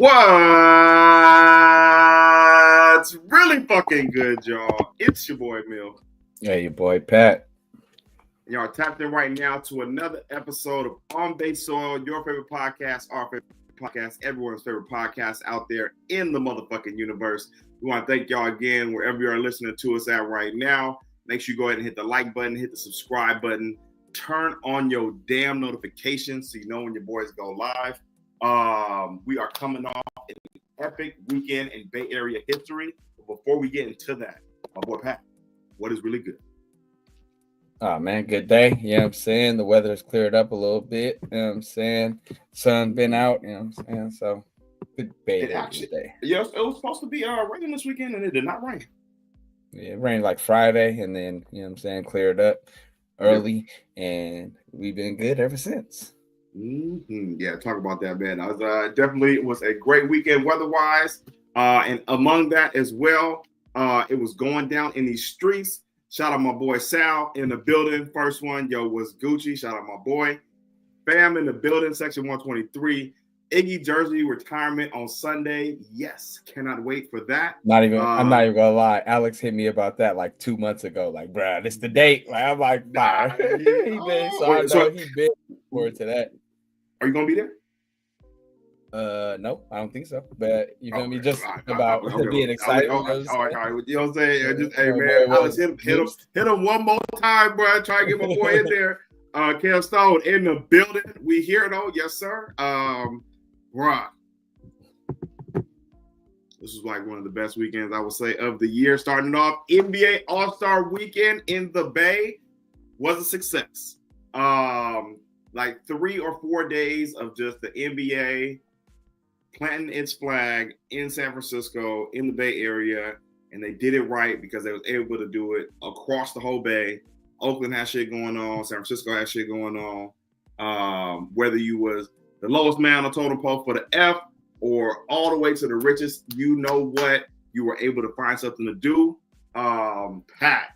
What's really fucking good, y'all? It's your boy Mill. Yeah, your boy Pat. Y'all tapped in right now to another episode of On Base Soil, your favorite podcast, our favorite podcast, everyone's favorite podcast out there in the motherfucking universe. We want to thank y'all again wherever you are listening to us at right now. Make sure you go ahead and hit the like button, hit the subscribe button, turn on your damn notifications so you know when your boys go live. We are coming off an epic weekend in Bay Area history. But before we get into that, my boy Pat, what is really good? Oh man, good day. You know what I'm saying? The weather has cleared up a little bit. You know what I'm saying? Sun been out, you know what I'm saying? So good Bay Area day. Yes, it was supposed to be raining this weekend and it did not rain. Yeah, it rained like Friday and then, you know what I'm saying, cleared up early and we've been good ever since. Mm-hmm. Yeah, talk about that, man. I was definitely was a great weekend weather-wise, and among that as well, it was going down in these streets. Shout out my boy Sal in the building. First one, yo, was Gucci. Shout out my boy Bam in the building. Section 123. Iggy jersey retirement on Sunday. Yes, cannot wait for that. I'm not even gonna lie. Alex hit me about that like 2 months ago. Like, bruh, this the date. Like, I'm like, nah. He been forward to that. Are you gonna be there? No, I don't think so. But you feel me? Just about being excited. All right. You know what I'm saying? Just, hey man, Alex, hit him one more time, bro. Try to get my boy in there. Kev Stone in the building. We here though, yes sir. Bruh. This was like one of the best weekends I would say of the year. Starting off, NBA All-Star Weekend in the Bay was a success. Like 3 or 4 days of just the NBA planting its flag in San Francisco, in the Bay Area, and they did it right because they was able to do it across the whole Bay. Oakland had shit going on. San Francisco had shit going on. Whether you was the lowest man on totem pole for the F or all the way to the richest, you know what? You were able to find something to do. Pat,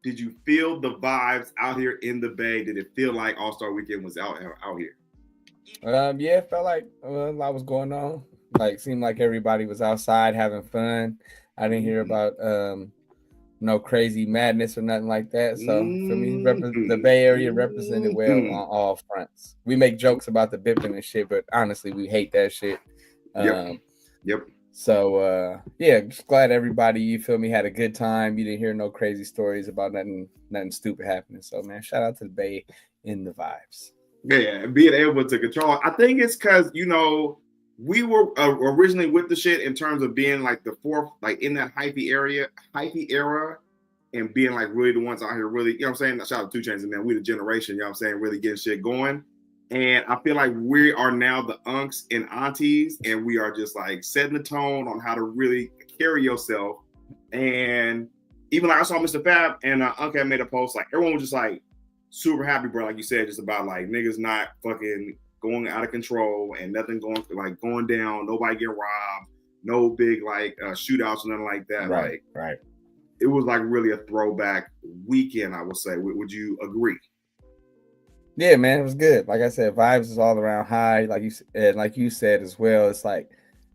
did you feel the vibes out here in the Bay? Did it feel like All-Star Weekend was out here? Yeah, it felt like a lot was going on. Like, seemed like everybody was outside having fun. I didn't hear about no crazy madness or nothing like that. So for me, the Bay Area represented well on all fronts. We make jokes about the bipping and shit, but honestly, we hate that shit. Yep. So yeah, just glad everybody, you feel me, had a good time. You didn't hear no crazy stories about nothing stupid happening. So man, shout out to the Bay in the vibes. Yeah, being able to control. I think it's because, you know, we were originally with the shit in terms of being like the fourth, like in that hyphy era, and being like really the ones out here really, you know what I'm saying? Shout out to 2 Chainz, man. We the generation, you know what I'm saying, really getting shit going. And I feel like we are now the unks and aunties, and we are just like setting the tone on how to really carry yourself. And even like I saw Mr. Fab and Unc had made a post, like everyone was just like super happy, bro. Like you said, just about like niggas not fucking going out of control and nothing going down, nobody get robbed, no big like shootouts or nothing like that. Right. It was like really a throwback weekend, I would say. Would you agree? Yeah, man, it was good. Like I said, vibes is all around high. Like you said as well, it's like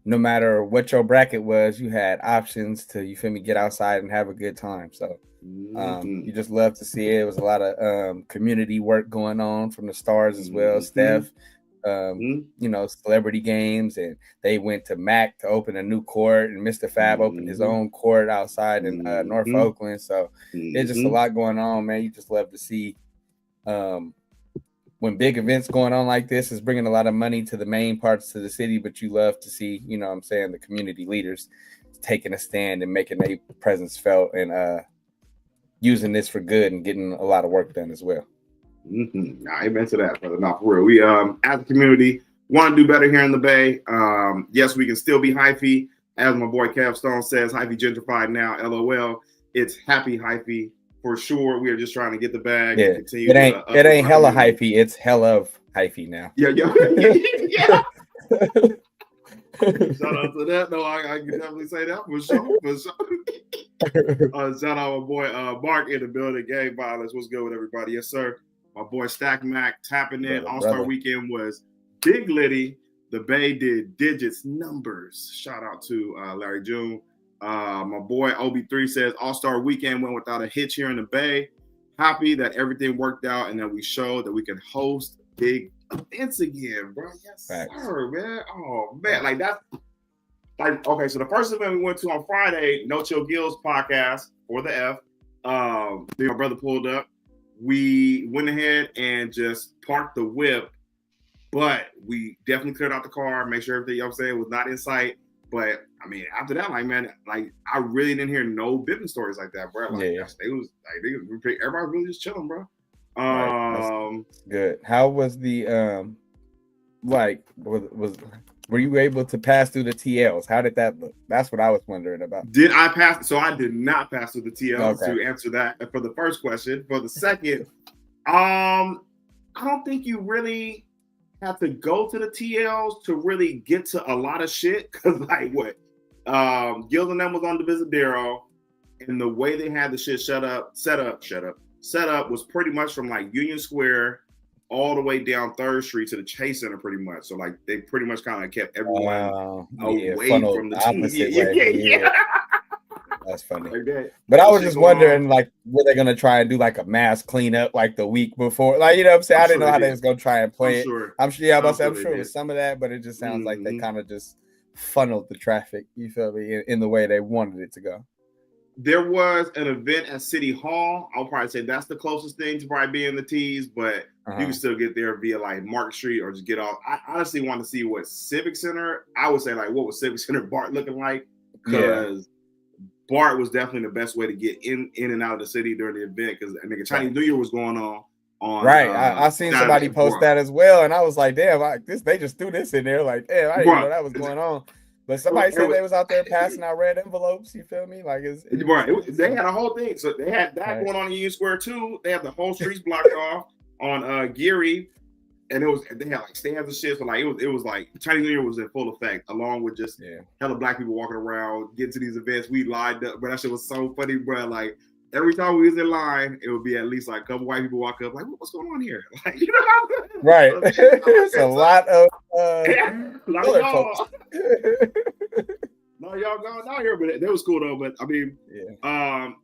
no matter what your bracket was, you had options to, you feel me, get outside and have a good time. So you just love to see it. It was a lot of community work going on from the stars as well. Steph, you know, celebrity games, and they went to Mac to open a new court, and Mr. Fab opened his own court outside in North Oakland. So it's just a lot going on, man. You just love to see when big events going on like this is bringing a lot of money to the main parts of the city, but you love to see, you know what I'm saying, the community leaders taking a stand and making their presence felt and using this for good and getting a lot of work done as well. Amen to that, brother. Not for real. We as a community want to do better here in the Bay. Yes, we can still be hyphy. As my boy Kev Stone says, hyphy gentrified now. LOL. It's happy hyphy for sure. We are just trying to get the bag. Yeah, and continue it ain't hella hyphy. It's hell of hyphy now. Yeah. Shout out to that. No, I can definitely say that for sure. Shout out my boy Mark in the building. Gang violence. What's good with everybody? Yes, sir. My boy Stack Mac tapping in. All-Star Weekend was big litty. The Bay did digits, numbers. Shout out to Larry June. My boy OB3 says All-Star Weekend went without a hitch here in the Bay. Happy that everything worked out and that we showed that we can host big events again, bro. Yes, sir, man. Oh man, like that's like okay. So the first event we went to on Friday, No Chill Gills podcast for the F. My brother pulled up. We went ahead and just parked the whip, but we definitely cleared out the car, make sure everything, you know what I'm saying, was not in sight. But I mean, after that, like man, like I really didn't hear no bipping stories like that, bro. Like everybody really just chilling, bro. That's good. How was the like were you able to pass through the TLs? How did that look? That's what I was wondering about. Did I pass? So I did not pass through the TLs to answer that for the first question. For the second, I don't think you really have to go to the TLs to really get to a lot of shit. Cause like what? Gills and them was on the Divisadero, and the way they had the shit set up was pretty much from like Union Square all the way down 3rd Street to the Chase Center, pretty much. So like they pretty much kind of kept everyone away from the opposite way. Yeah. That's funny. Like that. But I was just wondering, like, were they gonna try and do like a mass cleanup like the week before? Like, you know what I'm saying? I didn't know how they was gonna try and play it. I'm sure it was some of that, but it just sounds like they kind of just funneled the traffic, you feel me, in the way they wanted it to go. There was an event at City Hall. I'll probably say that's the closest thing to probably being the Tees, but you can still get there via like Market Street or just get off. I honestly want to see what Civic Center, I would say like what was Civic Center BART looking like, because BART was definitely the best way to get in and out of the city during the event, because I think Chinese New Year was going on. I seen somebody post that as well, and I was like, damn, they just threw this in there. Like, damn, I didn't know that was going on. But somebody said they was out there passing out red envelopes. You feel me? Like, they had a whole thing. So they had that going on in Union Square too. They had the whole streets blocked off on Geary, and they had like stands and shit. So like it was like Chinese New Year was in full effect, along with just hella black people walking around, getting to these events. We lined up, but that shit was so funny, bro. Like every time we was in line, it would be at least like a couple white people walk up, like, what's going on here? Like, you know what I'm saying? Right. It's a lot of y'all. No, y'all going down here, but it was cool though. But I mean,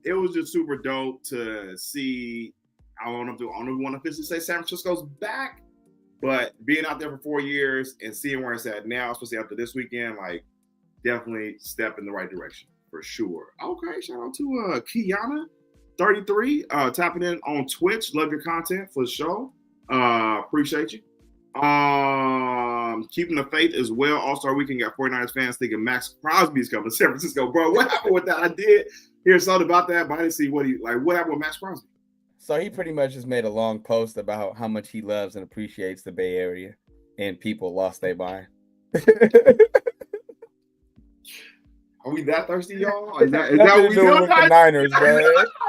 it was just super dope to see. I don't want to officially say San Francisco's back, but being out there for 4 years and seeing where it's at now, especially after this weekend, like definitely step in the right direction for sure. Okay, shout out to Kiana 33 tapping in on Twitch. Love your content for the show. Appreciate you. Keeping the faith as well. All-Star Weekend got 49ers fans thinking Max Crosby's coming to San Francisco. Bro, what happened with that? I did hear something about that, but I didn't see what happened with Max Crosby. So he pretty much just made a long post about how much he loves and appreciates the Bay Area, and people lost their mind. Are we that thirsty, y'all? Is that what we doing with the Niners, bro?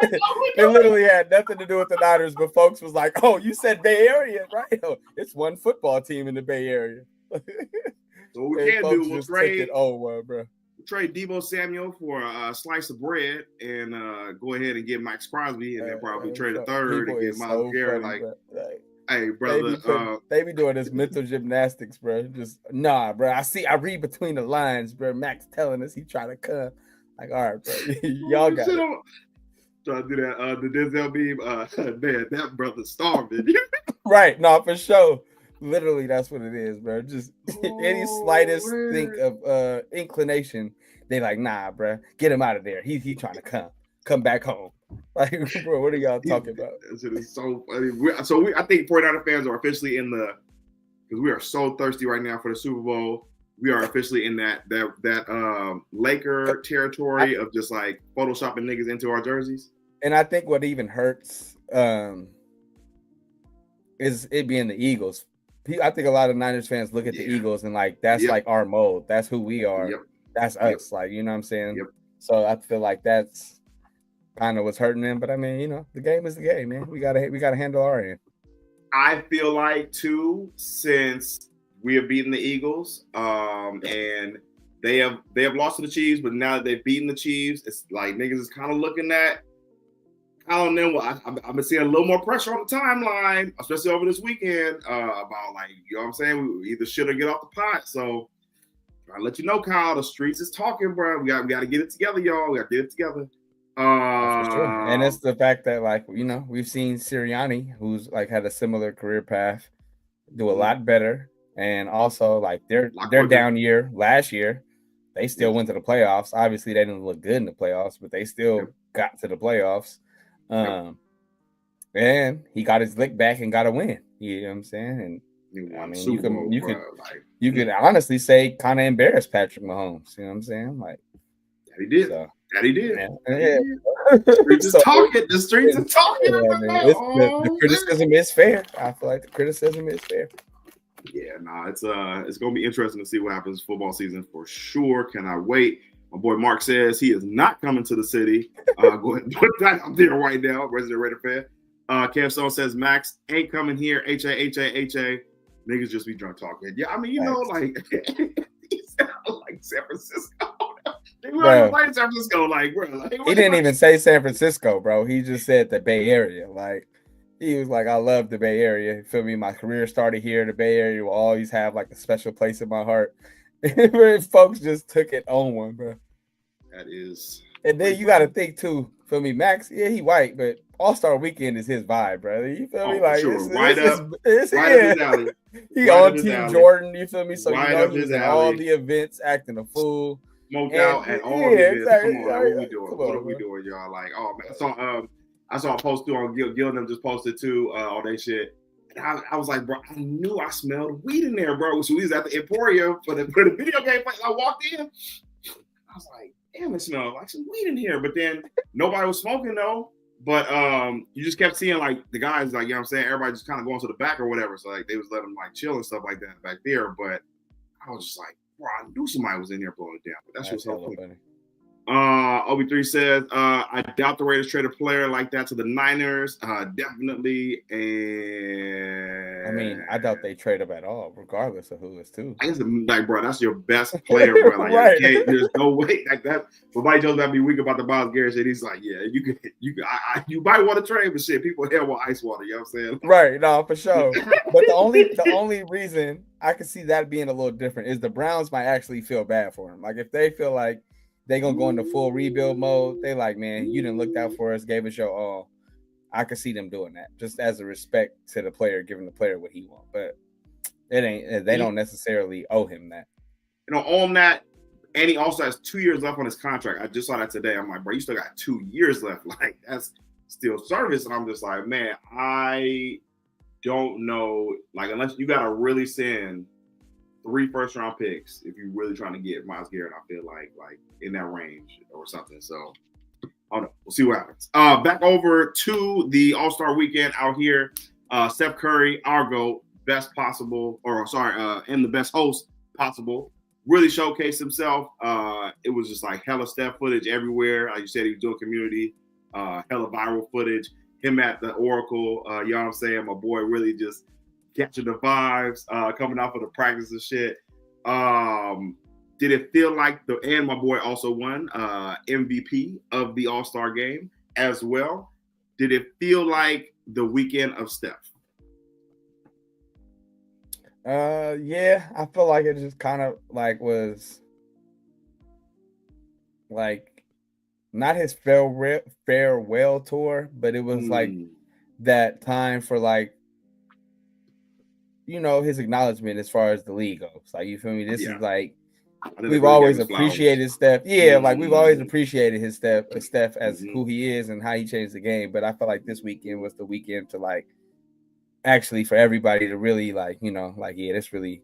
It literally had nothing to do with the Niners, but folks was like, "Oh, you said Bay Area, right? Oh, it's one football team in the Bay Area." So what we can do, we'll trade. Bro. Trade Deebo Samuel for a slice of bread and go ahead and get Max Crosby, and then probably trade a third and get Myles Garrett. Hey, brother, they be doing this mental gymnastics, bro. Just bro. I read between the lines, bro. Max telling us he trying to come. Like, all right, bro, y'all got it. Trying to do that. The Denzel beam, man, that brother's starving. Right, no, for sure. Literally, that's what it is, bro. Just any slightest think of inclination, they like, nah, bro, get him out of there. He trying to come back home. Like, bro, what are y'all talking about? It is so funny. I think 49er fans are officially because we are so thirsty right now for the Super Bowl. We are officially in that Laker territory of just like photoshopping niggas into our jerseys. And I think what even hurts is it being the Eagles. I think a lot of Niners fans look at the Eagles and like that's like our mode. That's who we are. That's us. Like, you know what I'm saying? So I feel like that's kind of what's hurting them. But I mean, you know, the game is the game, man. We gotta handle our end. I feel like too, since we have beaten the Eagles, and they have lost to the Chiefs, but now that they've beaten the Chiefs, it's like niggas is kind of looking at Kyle and them, I've been seeing a little more pressure on the timeline, especially over this weekend, about like, you know what I'm saying? We either should or get off the pot. So I'll let you know, Kyle, the streets is talking, bro. We got to get it together, y'all. We got to get it together. For sure. And it's the fact that, like, we've seen Sirianni, who's like had a similar career path, do a lot better. And also, like, their down year last year, they still went to the playoffs. Obviously, they didn't look good in the playoffs, but they still got to the playoffs. And he got his lick back and got a win. You know what I'm saying? And I mean, you could honestly say kind of embarrass Patrick Mahomes. You know what I'm saying? Like, that he did. So, that he did. Yeah. The streets is talking. The streets are talking. The criticism is fair. I feel like the criticism is fair. Yeah, it's gonna be interesting to see what happens football season for sure. Can I wait? My boy Mark says he is not coming to the city. Go ahead and put that out there right now, resident Raider fan. Kev Stone says Max ain't coming here. HA. Niggas just be drunk talking. Yeah, I mean, you know, like he sound like San Francisco. We already played San Francisco, like, bro. Like, he didn't even say San Francisco, bro. He just said the Bay Area. Like, he was like, I love the Bay Area. You feel me? My career started here. The Bay Area will always have like a special place in my heart. Folks just took it on one, bro. That is. And then you got to think too. Feel me, Max? Yeah, he white, but All-Star Weekend is his vibe, brother. You feel me? Like, sure. Right up his alley. He right on Team Jordan. You feel me? So right you know he's in all the events, acting a fool. Smoked out at all the events. Exactly. Come on, what are we doing? What are we doing, y'all? Like, oh man, I saw a post too on Gil and them just posted too all that shit. And I was like, bro, I knew I smelled weed in there, bro. So we was at the Emporium for the video game fight. I walked in. I was like, damn, it smelled like some weed in here. But then nobody was smoking though. But you just kept seeing like the guys, like, you know what I'm saying, everybody just kind of going to the back or whatever. So like they was letting them like chill and stuff like that back there. But I was just like, bro, I knew somebody was in there blowing it down. But that's what's so funny. OB3 says, I doubt the Raiders trade a player like that to the Niners. Definitely. And I mean, I doubt they trade him at all, regardless of who it's to. I guess, like, bro, that's your best player, bro. Like, right. There's no way like that. Somebody tells me I'd be weak about the Myles Garrett shit. He's like, yeah, you might want to trade, but shit, people here want ice water. You know what I'm saying? Right, no, for sure. But the only reason I could see that being a little different is the Browns might actually feel bad for him. Like, if they feel like they're going to go into full rebuild mode, they like, man, you didn't look out for us, gave us your all. I could see them doing that just as a respect to the player, giving the player what he wants. But they don't necessarily owe him that. You know, on that, and he also has 2 years left on his contract. I just saw that today. I'm like, bro, you still got 2 years left. Like, that's still service. And I'm just like, man, I don't know. Like, unless you got to really send 3 first-round picks if you're really trying to get Myles Garrett, I feel like in that range or something. So, I don't know. We'll see what happens. Back over to the All-Star Weekend out here. Steph Curry, our GOAT, and the best host possible, really showcased himself. It was just like hella Steph footage everywhere. Like you said, he was doing community, hella viral footage. Him at the Oracle, you know what I'm saying? My boy really just catching the vibes, coming off of the practice and shit. Did it feel like and my boy also won MVP of the All-Star game as well. Did it feel like the weekend of Steph? Yeah, I feel like it just kind of like was like not his farewell tour, but it was like that time for like, you know, his acknowledgement as far as the league goes. Like, you feel me? This is like, we've always appreciated Steph. Yeah, like we've always appreciated his Steph as who he is and how he changed the game. But I feel like this weekend was the weekend to like actually for everybody to really like, you know, like, yeah, let's really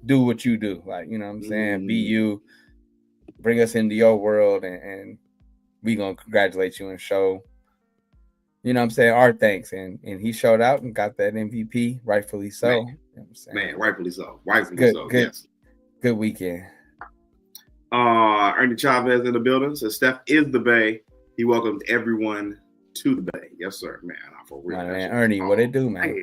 do what you do. Like, you know what I'm saying? Be you, bring us into your world, and we gonna congratulate you and show, you know what I'm saying, our thanks. And he showed out and got that MVP, rightfully so. Man, you know what I'm saying? Man, rightfully so. Rightfully so. Yes. Good weekend. Ernie Chavez in the building says Steph is the Bay. He welcomed everyone to the Bay. Yes, sir, man. For real. Man, Ernie, what it do, man?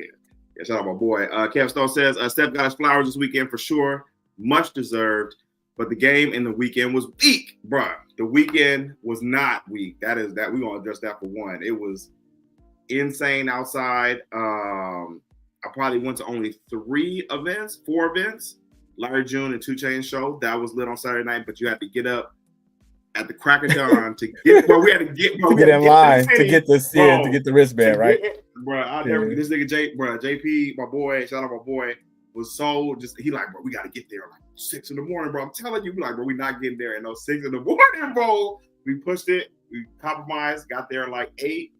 Yeah, shout out my boy. Kev Stone says Steph got his flowers this weekend for sure. Much deserved. But the game in the weekend was weak, bruh. The weekend was not weak. We're gonna address that for one. It was insane outside. I probably went to only 4 events. Larry June and 2 Chainz show. That was lit on Saturday night, but you had to get up at the crack of dawn to get. Bro, we had to get in line to get this, to get the wristband, right? Bro, I never. This nigga JP, my boy, shout out my boy, was so just. He like, bro, we got to get there like 6 in the morning, bro. I'm telling you, like, bro, we not getting there at no 6 in the morning, bro. We pushed it. We compromised. Got there like 8.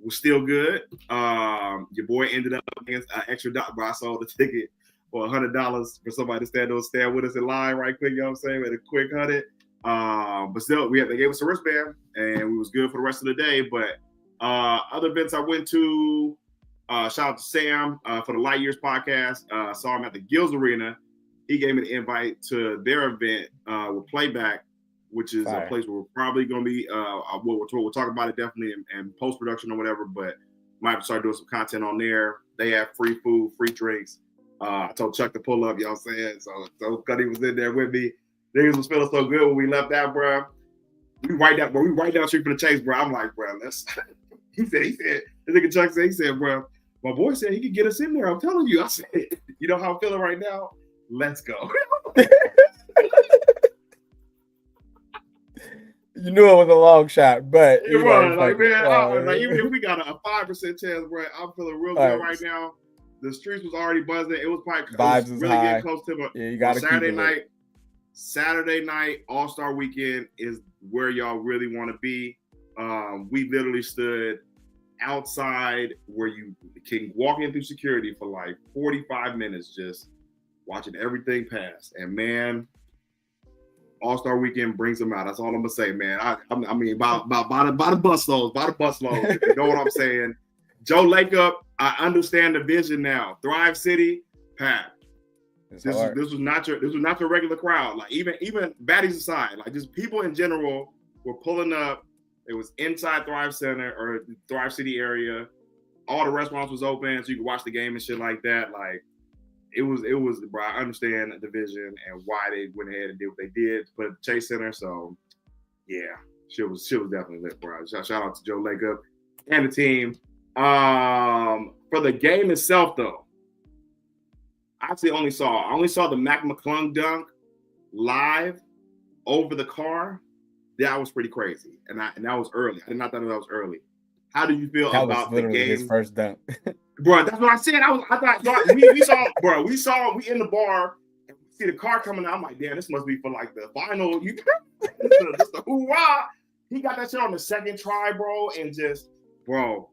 Was still good. Your boy ended up against an extra dollar, bro. I sold the ticket for $100 for somebody to stand with us in line right quick. You know what I'm saying? With a quick 100. But still, they gave us a wristband, and we was good for the rest of the day. But other events I went to, shout out to Sam for the Light Years podcast. Saw him at the Gills Arena. He gave me the invite to their event with Playback, which is a place where we're probably going to be. We'll talk about it definitely in post production or whatever. But might start doing some content on there. They have free food, free drinks. I told Chuck to pull up. You know what I'm saying? So Cuddy was in there with me. Niggas was feeling so good when we left that, bro. We right down the street for the Chase, bro. I'm like, bro, let's. He said, this nigga Chuck said, he said, bro, my boy said he could get us in there. I'm telling you. I said, you know how I'm feeling right now? Let's go. You knew it was a long shot, but it was like, man, like even if we got a 5% chance, bro, I'm feeling real good right now. The streets was already buzzing. It was probably vibes really high. Getting close to you got Saturday night, All-Star Weekend is where y'all really want to be. We literally stood outside where you can walk in through security for like 45 minutes, just watching everything pass. And man, All-Star Weekend brings them out. That's all I'm gonna say, man. I mean, by the busloads. You know what I'm saying? Joe Lakeup, I understand the vision now. Thrive City, packed. This was not your regular crowd. Like even baddies aside, like just people in general were pulling up. It was inside Thrive Center or Thrive City area. All the restaurants was open, so you could watch the game and shit like that. Like it was, bro. I understand the vision and why they went ahead and did what they did to put it at the Chase Center. So yeah, shit was definitely lit, bro. Shout out to Joe Lakeup and the team. For the game itself, though, I actually only saw the Mac McClung dunk live over the car. That was pretty crazy, and that was early. I did not think that was early. How do you feel about the game? His first dunk, bro. That's what I said. I thought we saw we in the bar and we see the car coming out. I'm like, damn, this must be for like the final. Just the hoorah. He got that shit on the second try, bro, and just, bro.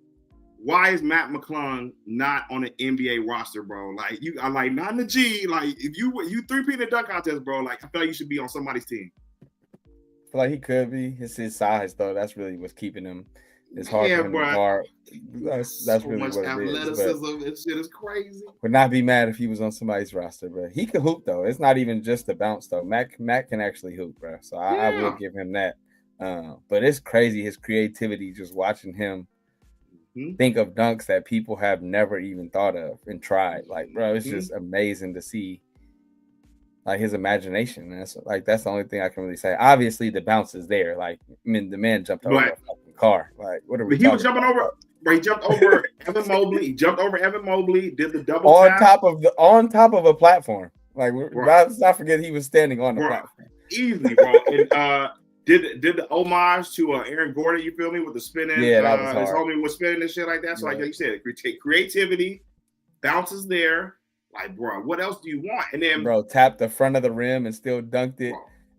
Why is Matt McClung not on the NBA roster, bro? Like I'm like not in the G. Like if you 3-peat in the dunk contest, bro. Like I feel like you should be on somebody's team. I feel like he could be. It's his size, though. That's really what's keeping him. It's hard for him to guard. That's so really much what athleticism. It is. This shit is crazy. Would not be mad if he was on somebody's roster, bro. He could hoop though. It's not even just the bounce though. Mac can actually hoop, bro. So I will give him that. But it's crazy his creativity just watching him. Think of dunks that people have never even thought of and tried. Like, bro, it's just amazing to see like his imagination. And that's the only thing I can really say. Obviously, the bounce is there. Like, I mean, the man jumped over a fucking car. Like, what are we? He was jumping over. He jumped over Evan Mobley. He jumped over Evan Mobley. Did the double on tap. on top of a platform. Like, let's not forget he was standing on the platform. Easily, bro. And did the homage to Aaron Gordon, you feel me, with the spinning? Yeah, that was hard. His homie was spinning and shit like that. So like you said, creativity, bounces there. Like, bro, what else do you want? And then, bro, tapped the front of the rim and still dunked it.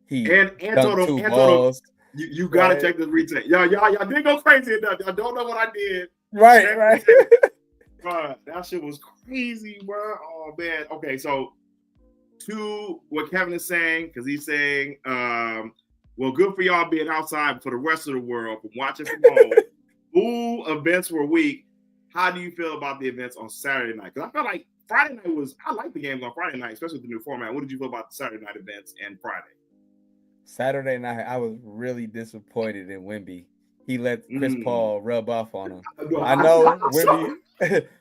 He dunked two balls. You gotta check the retake. Y'all did go crazy enough. Y'all don't know what I did. Right. Bro, that shit was crazy, bro. Oh man. Okay, so to what Kevin is saying, because he's saying, well, good for y'all being outside, but for the rest of the world, from watching from home, events were weak. How do you feel about the events on Saturday night? Because I felt like Friday night I like the games on Friday night, especially with the new format. What did you feel about the Saturday night events and Friday? Saturday night, I was really disappointed in Wemby. He let Chris Paul rub off on him. I know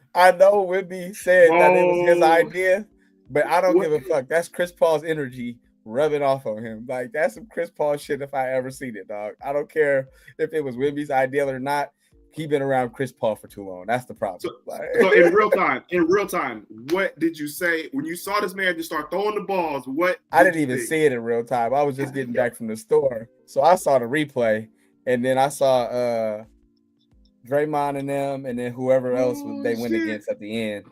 Wemby said that it was his idea, but I don't give a fuck. That's Chris Paul's energy rubbing off on him. Like, that's some Chris Paul shit if I ever seen it, dog. I don't care if it was Wemby's idea or not. he been around Chris Paul for too long. That's the problem. So in real time, what did you say when you saw this man just start throwing the balls? What I didn't even see it in real time. I was just getting back from the store, so I saw the replay, and then I saw Draymond and them, and then whoever else they went against at the end.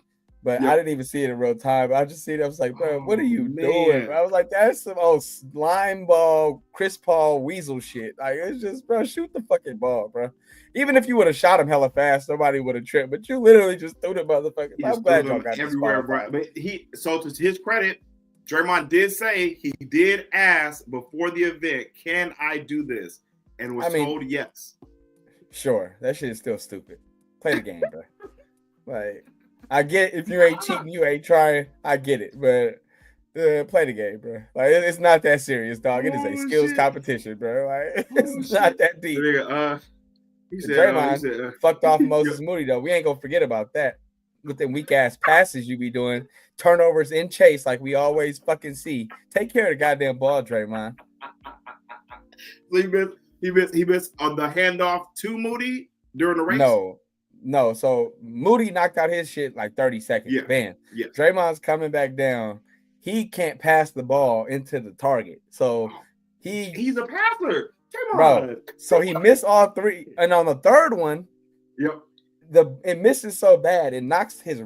But I didn't even see it in real time. I just see it. I was like, bro, what are you doing? Bro? I was like, that's some old slime ball, Chris Paul weasel shit. Like, it's just, bro, shoot the fucking ball, bro. Even if you would have shot him hella fast, nobody would have tripped. But you literally just threw the motherfucker. I'm glad y'all got everywhere, bro. But so to his credit, Draymond did say he did ask before the event, can I do this? And was told yes. Sure, that shit is still stupid. Play the game, bro. Like, I get if you ain't cheating, you ain't trying. I get it, but play the game, bro. Like, it's not that serious, dog. It is a skills competition, bro. Like, it's not that deep. He said, Draymond fucked off Moses Moody, though. We ain't gonna forget about that. With them weak ass passes you be doing, turnovers in chase, like we always fucking see. Take care of the goddamn ball, Draymond. So he missed on the handoff to Moody during the race. No. So Moody knocked out his shit like 30 seconds. Yeah. Bam. Yeah. Draymond's coming back down. He can't pass the ball into the target. So he's a passer. Come on. Bro. So he missed all three. And on the third one, it misses so bad it knocks his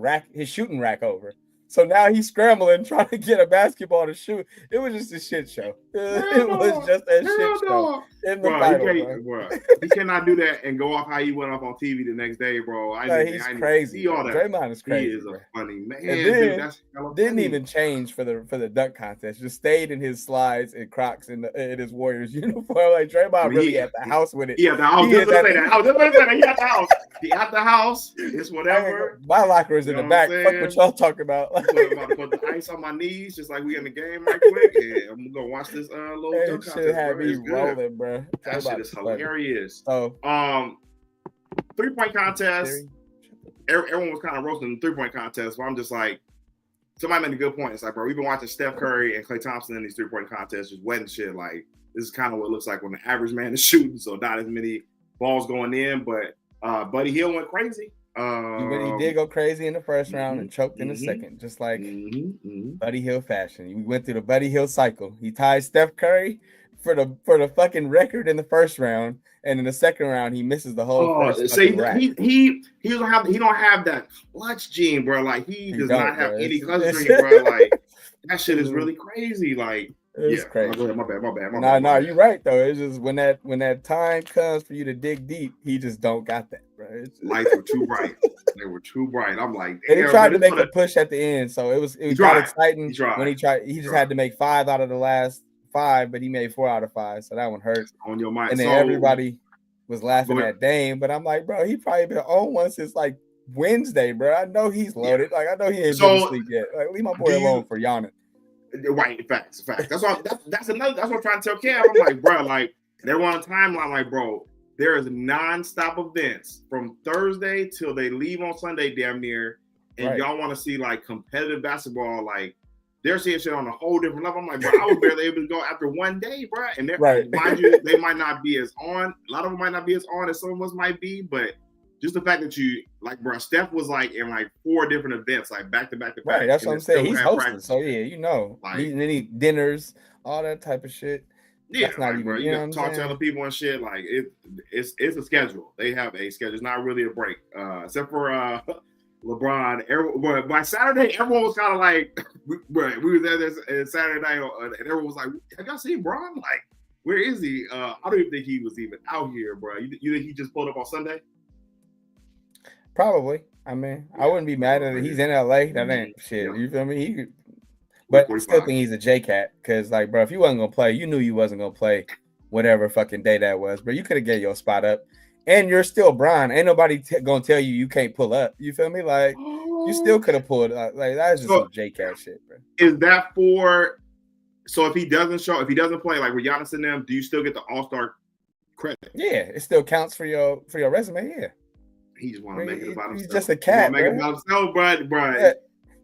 shooting rack over. So now he's scrambling, trying to get a basketball to shoot. It was just a shit show. It was just a shit show. In the final, bro. He cannot do that and go off how he went off on TV the next day, bro. He's crazy. See all that. Draymond is crazy. He is a funny man. Then, didn't even change for the dunk contest. Just stayed in his slides and Crocs in his Warriors uniform. Like Draymond really at the house with it. Yeah, I was just gonna say that. He at the house. He at the house. It's whatever. My locker is in the back. Fuck what y'all talking about. I'm about to put the ice on my knees, just like we in the game right quick. And I'm gonna watch this little dunk contest. Shit had me rolling, bro. That shit is hilarious. So, 3-point contest. Everyone was kind of roasting the 3-point contest, but I'm just like, somebody made a good point. It's like, bro, we've been watching Steph Curry and Klay Thompson in these 3-point contests, just wetting shit. Like, this is kind of what it looks like when the average man is shooting, so not as many balls going in. But Buddy Hield went crazy. But he did go crazy in the first round and choked in the second, just like Buddy Hield fashion. We went through the Buddy Hield cycle. He tied Steph Curry for the fucking record in the first round, and in the second round he misses the whole. He don't have that clutch gene, bro. Like he does not have any clutch gene, bro. Like that shit is really crazy. Like it's crazy. My bad. No, you're right though. It's just when that time comes for you to dig deep, he just don't got that, bro. Lights were too bright. They were too bright. I'm like, and he tried to make a push at the end, so it was kind of exciting when he tried. He just had to make 5 out of the last 5, but he made 4 out of 5, so that one hurts on your mind. And then everybody was laughing at Dame, but I'm like, bro, he probably been on one since like Wednesday, bro. I know he's loaded. Like I know he ain't been asleep yet. Like leave my boy alone for yawning. Right, facts. That's what I'm trying to tell Cam. I'm like, bro, like they're on a timeline, like, bro, there is non-stop events from Thursday till they leave on Sunday, damn near, and y'all want to see like competitive basketball, like they're seeing shit on a whole different level. I'm like, bro, I was barely able to go after one day, bro. And mind you, they might not be as on. A lot of them might not be as on as some of us might be, but just the fact that you like, bro, Steph was like in like 4 different events, like back to back to back. Right, that's what I'm saying. He's hosting, practice. So yeah, you know, like, he dinners, all that type of shit. Yeah, that's not even, bro. You got to talk to other people and shit. Like it's a schedule. They have a schedule. It's not really a break, except for LeBron. By Saturday, everyone was kind of like, we were there Saturday night, and everyone was like, "Have y'all seen Bron? Like, where is he? I don't even think he was even out here, bro. You think he just pulled up on Sunday? Probably. I mean, I wouldn't be mad at it. He's in LA. That ain't shit. You feel me? But I still think he's a J-Cat because, like, bro, if you wasn't gonna play, you knew you wasn't gonna play whatever fucking day that was, bro. You could have get your spot up, and you're still Bron. Ain't nobody gonna tell you can't pull up. You feel me? Like, you still could have pulled up. Like, that's just some J-Cat shit, bro. Is that for? So if he doesn't play, like with Giannis and them, do you still get the All-Star credit? Yeah, it still counts for your resume. Yeah. He just want to make it about himself. He's just a cat, make it about himself, bro. Yeah.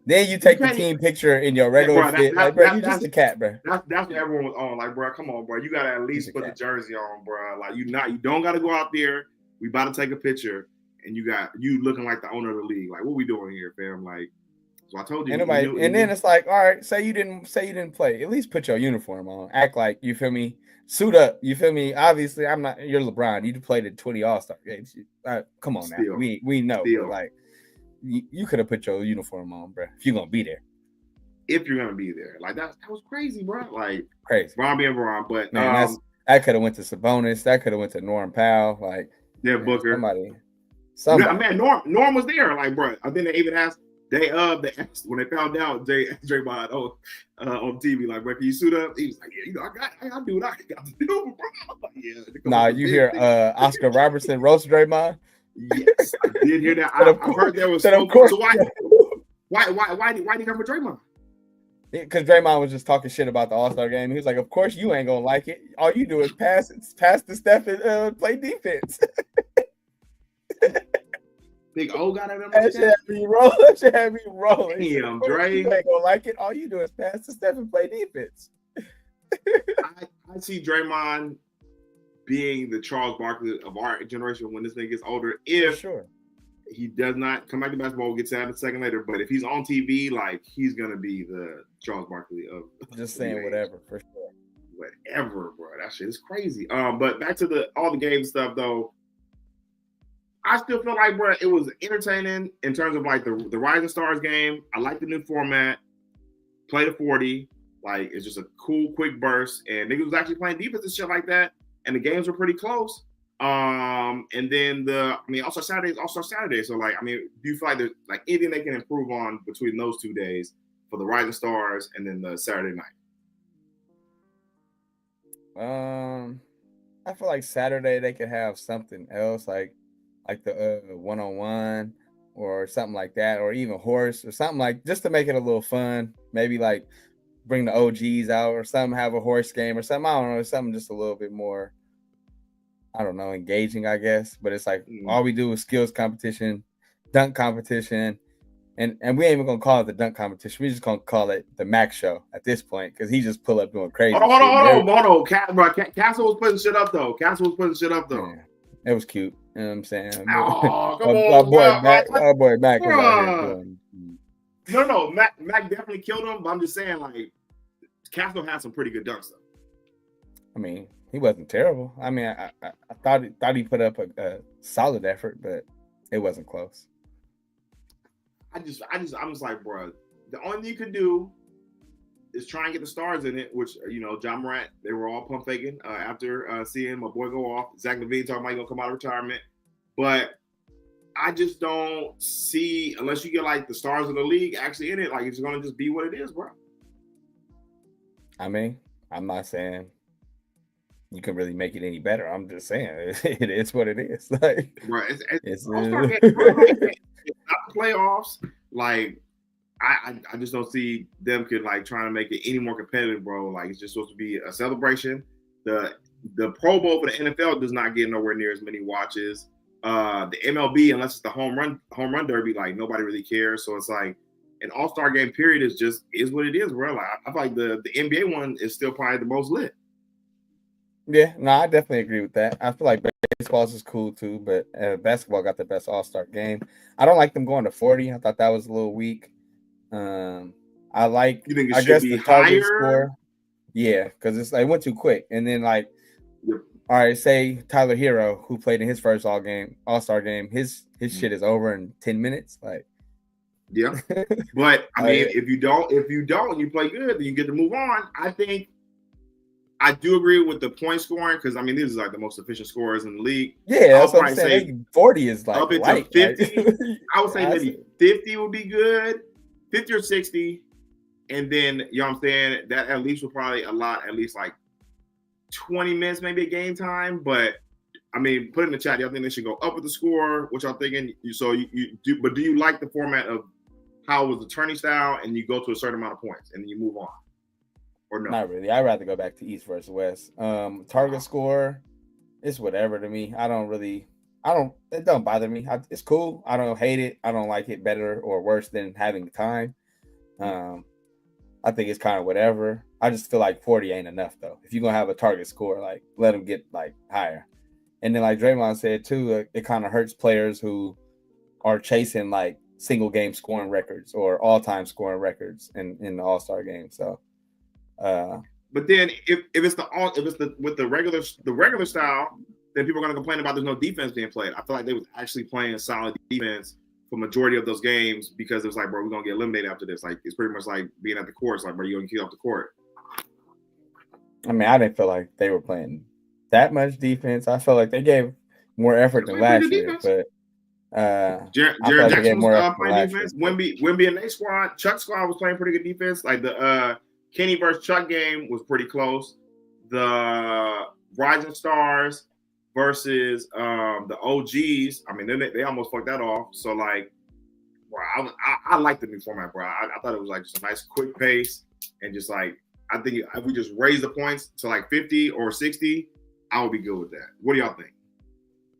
Then you take the team picture in your regular fit. Like, bro, you're just a cat, bro. That's what everyone was on. Like, bro, come on, bro. You got to at least put the jersey on, bro. Like, you don't got to go out there. we about to take a picture, and you looking like the owner of the league. Like, what we doing here, fam? Like, so I told you. And then it's like, all right, say you didn't play. At least put your uniform on. Act like, you feel me? Suit up. You feel me? Obviously, I'm not. You're LeBron. You played in 20 All-Star games. Come on now. We know. But like, you could have put your uniform on, bro. If you're gonna be there. If you're gonna be there, like that was crazy, bro. Like crazy. Ron being Ron, but man, that could have went to Sabonis. That could have went to Norm Powell. Like, Booker. Somebody. Man, Norm was there. Like, bro, I think they even asked. They asked when they found out Draymond on TV, like, bro, can you suit up? He was like, yeah, I do what I got to do, bro. Like, yeah. Nah, you hear Oscar Robertson roast Draymond? Yes, I did hear that. I heard there was smoke. So why did he come for Draymond? Because Draymond was just talking shit about the All-Star game. He was like, of course you ain't gonna like it. All you do is pass the Steph and play defense. Big O got it. That shit had me rolling. That shit had me rolling. Damn, Dre. You ain't gonna like it. All you do is pass the Steph and play defense. I see Draymond being the Charles Barkley of our generation when this thing gets older. If he does not come back to basketball, we'll get to that in a second later. But if he's on TV, like, he's gonna be the Charles Barkley of just saying whatever, for sure. Whatever, bro. That shit is crazy. But back to all the game stuff though. I still feel like, bro, it was entertaining in terms of like the Rising Stars game. I like the new format. Play to 40. Like, it's just a cool, quick burst. And niggas was actually playing defense and shit like that. And the games were pretty close. And then All-Star Saturday. So, like, I mean, do you feel like there's like anything they can improve on between those 2 days for the Rising Stars and then the Saturday night? I feel like Saturday they could have something else, like the one-on-one or something like that, or even horse or something, like, just to make it a little fun. Maybe like bring the OGs out or something, have a horse game or something. I don't know, something just a little bit more, I don't know, engaging, I guess. But it's like all we do is skills competition, dunk competition, and we ain't even gonna call it the dunk competition. We just gonna call it the Mac show at this point, because he just pull up doing crazy. Hold on. Castle was putting shit up though. Yeah. It was cute. You know what I'm saying? Oh, come on. Our boy Mac was out here doing. No. Mac definitely killed him, but I'm just saying, like, Castle had some pretty good dunks though. I mean, he wasn't terrible. I mean, I thought he put up a solid effort, but it wasn't close. I'm just like, bro, the only thing you could do is try and get the stars in it, which, John Morant, they were all pump faking after seeing my boy go off. Zach LaVine talking about he's going to come out of retirement. But I just don't see, unless you get like the stars of the league actually in it, like, it's going to just be what it is, bro. I mean, I'm not saying you can really make it any better. I'm just saying it is what it is. Like, right. It's All-Star game, it's not playoffs. Like, I just don't see them could like trying to make it any more competitive, bro. Like, it's just supposed to be a celebration. The Pro Bowl for the NFL does not get nowhere near as many watches. The MLB, unless it's the home run derby, like, nobody really cares. So it's like an All-Star game period is what it is, bro. Like, I feel like the NBA one is still probably the most lit. Yeah, no, I definitely agree with that. I feel like baseball is cool too, but basketball got the best All-Star game. I don't like them going to 40. I thought that was a little weak. I like. You think it I should guess be the target higher? score. Yeah, because it's like, it went too quick, and then like, Yep. All right, say Tyler Hero, who played in his first All-Star game, his shit is over in 10 minutes. Like, yeah, but I mean, if you don't, you play good, then you get to move on. I think I do agree with the point scoring, because I mean, these are like the most efficient scorers in the league. Yeah, that's what I'm saying. 40 is like up into light, 50. Like, I would say maybe 50 would be good, 50 or 60, and then, you know what I'm saying, that at least would probably allot at least like 20 minutes, maybe a game time. But I mean, put in the chat, y'all think they should go up with the score? What y'all thinking? So you do, but do you like the format of how it was the tourney style, and you go to a certain amount of points and then you move on? Or no? Not really. I'd rather go back to East versus West. Target score, it's whatever to me. It don't bother me. It's cool. I don't hate it. I don't like it better or worse than having time. I think it's kind of whatever. I just feel like 40 ain't enough though. If you're gonna have a target score, like, let them get like higher. And then like Draymond said too, it kind of hurts players who are chasing like single game scoring records or all time scoring records in the All-Star game. So but then if it's with the regular style, then people are going to complain about there's no defense being played. I feel like they was actually playing solid defense for majority of those games because it was like, bro, we're gonna get eliminated after this. Like it's pretty much like being at the court. It's like, bro, you're gonna get off the court. I mean, I didn't feel like they were playing that much defense. I felt like they gave more effort than last year, but Jared Jackson was playing defense. Wemby and their squad, Chuck squad was playing pretty good defense. Like the Kenny versus Chuck game was pretty close. The Rising Stars versus the OGs. I mean, they almost fucked that off. So like, bro, I like the new format, bro. I thought it was like just a nice quick pace and just like I think if we just raise the points to like 50 or 60, I would be good with that. What do y'all think?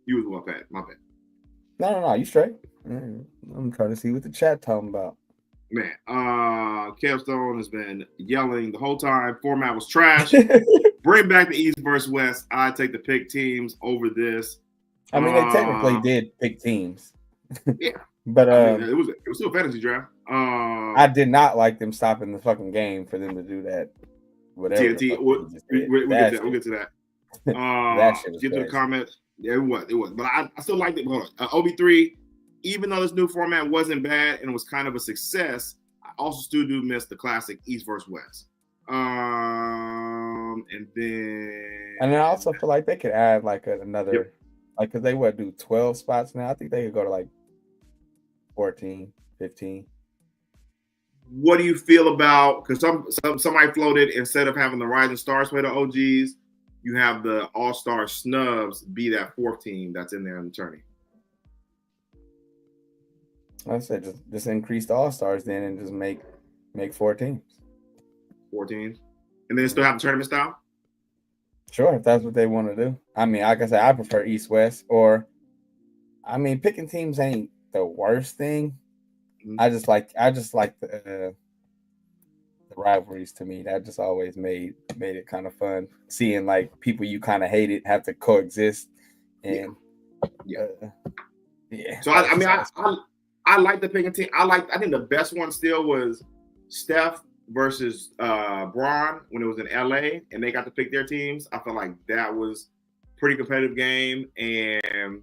You was well, Pat. My bad. No, you straight. I'm trying to see what the chat talking about. Man, Kev Stone has been yelling the whole time. Format was trash. Bring back the East versus West. I take the pick teams over this. I mean, they technically did pick teams. Yeah, but I mean, it was still a fantasy draft. I did not like them stopping the fucking game for them to do that. Whatever. TNT. We'll get to that. That shit was get to the comments. Yeah, it was. But I still liked it. Hold on. OB3, even though this new format wasn't bad and it was kind of a success, I also still do miss the classic East versus West. And I also feel like they could add like another, like, because they would do 12 spots now. I think they could go to like 14, 15. What do you feel about, because somebody floated, instead of having the Rising Stars play the OGs, you have the All-Star snubs be that fourth team that's in there in the tourney? I said just increase the All-Stars then and just make 4 teams. 4 teams? And then still have the tournament style? Sure, if that's what they want to do. I mean, like I said, I prefer East-West, or I mean, picking teams ain't the worst thing. Mm-hmm. I just like the rivalries. To me, that just always made it kind of fun seeing like people you kind of hated have to coexist. And yeah. So I like the picking team. I think the best one still was Steph versus Bron when it was in LA and they got to pick their teams. I felt like that was pretty competitive game. And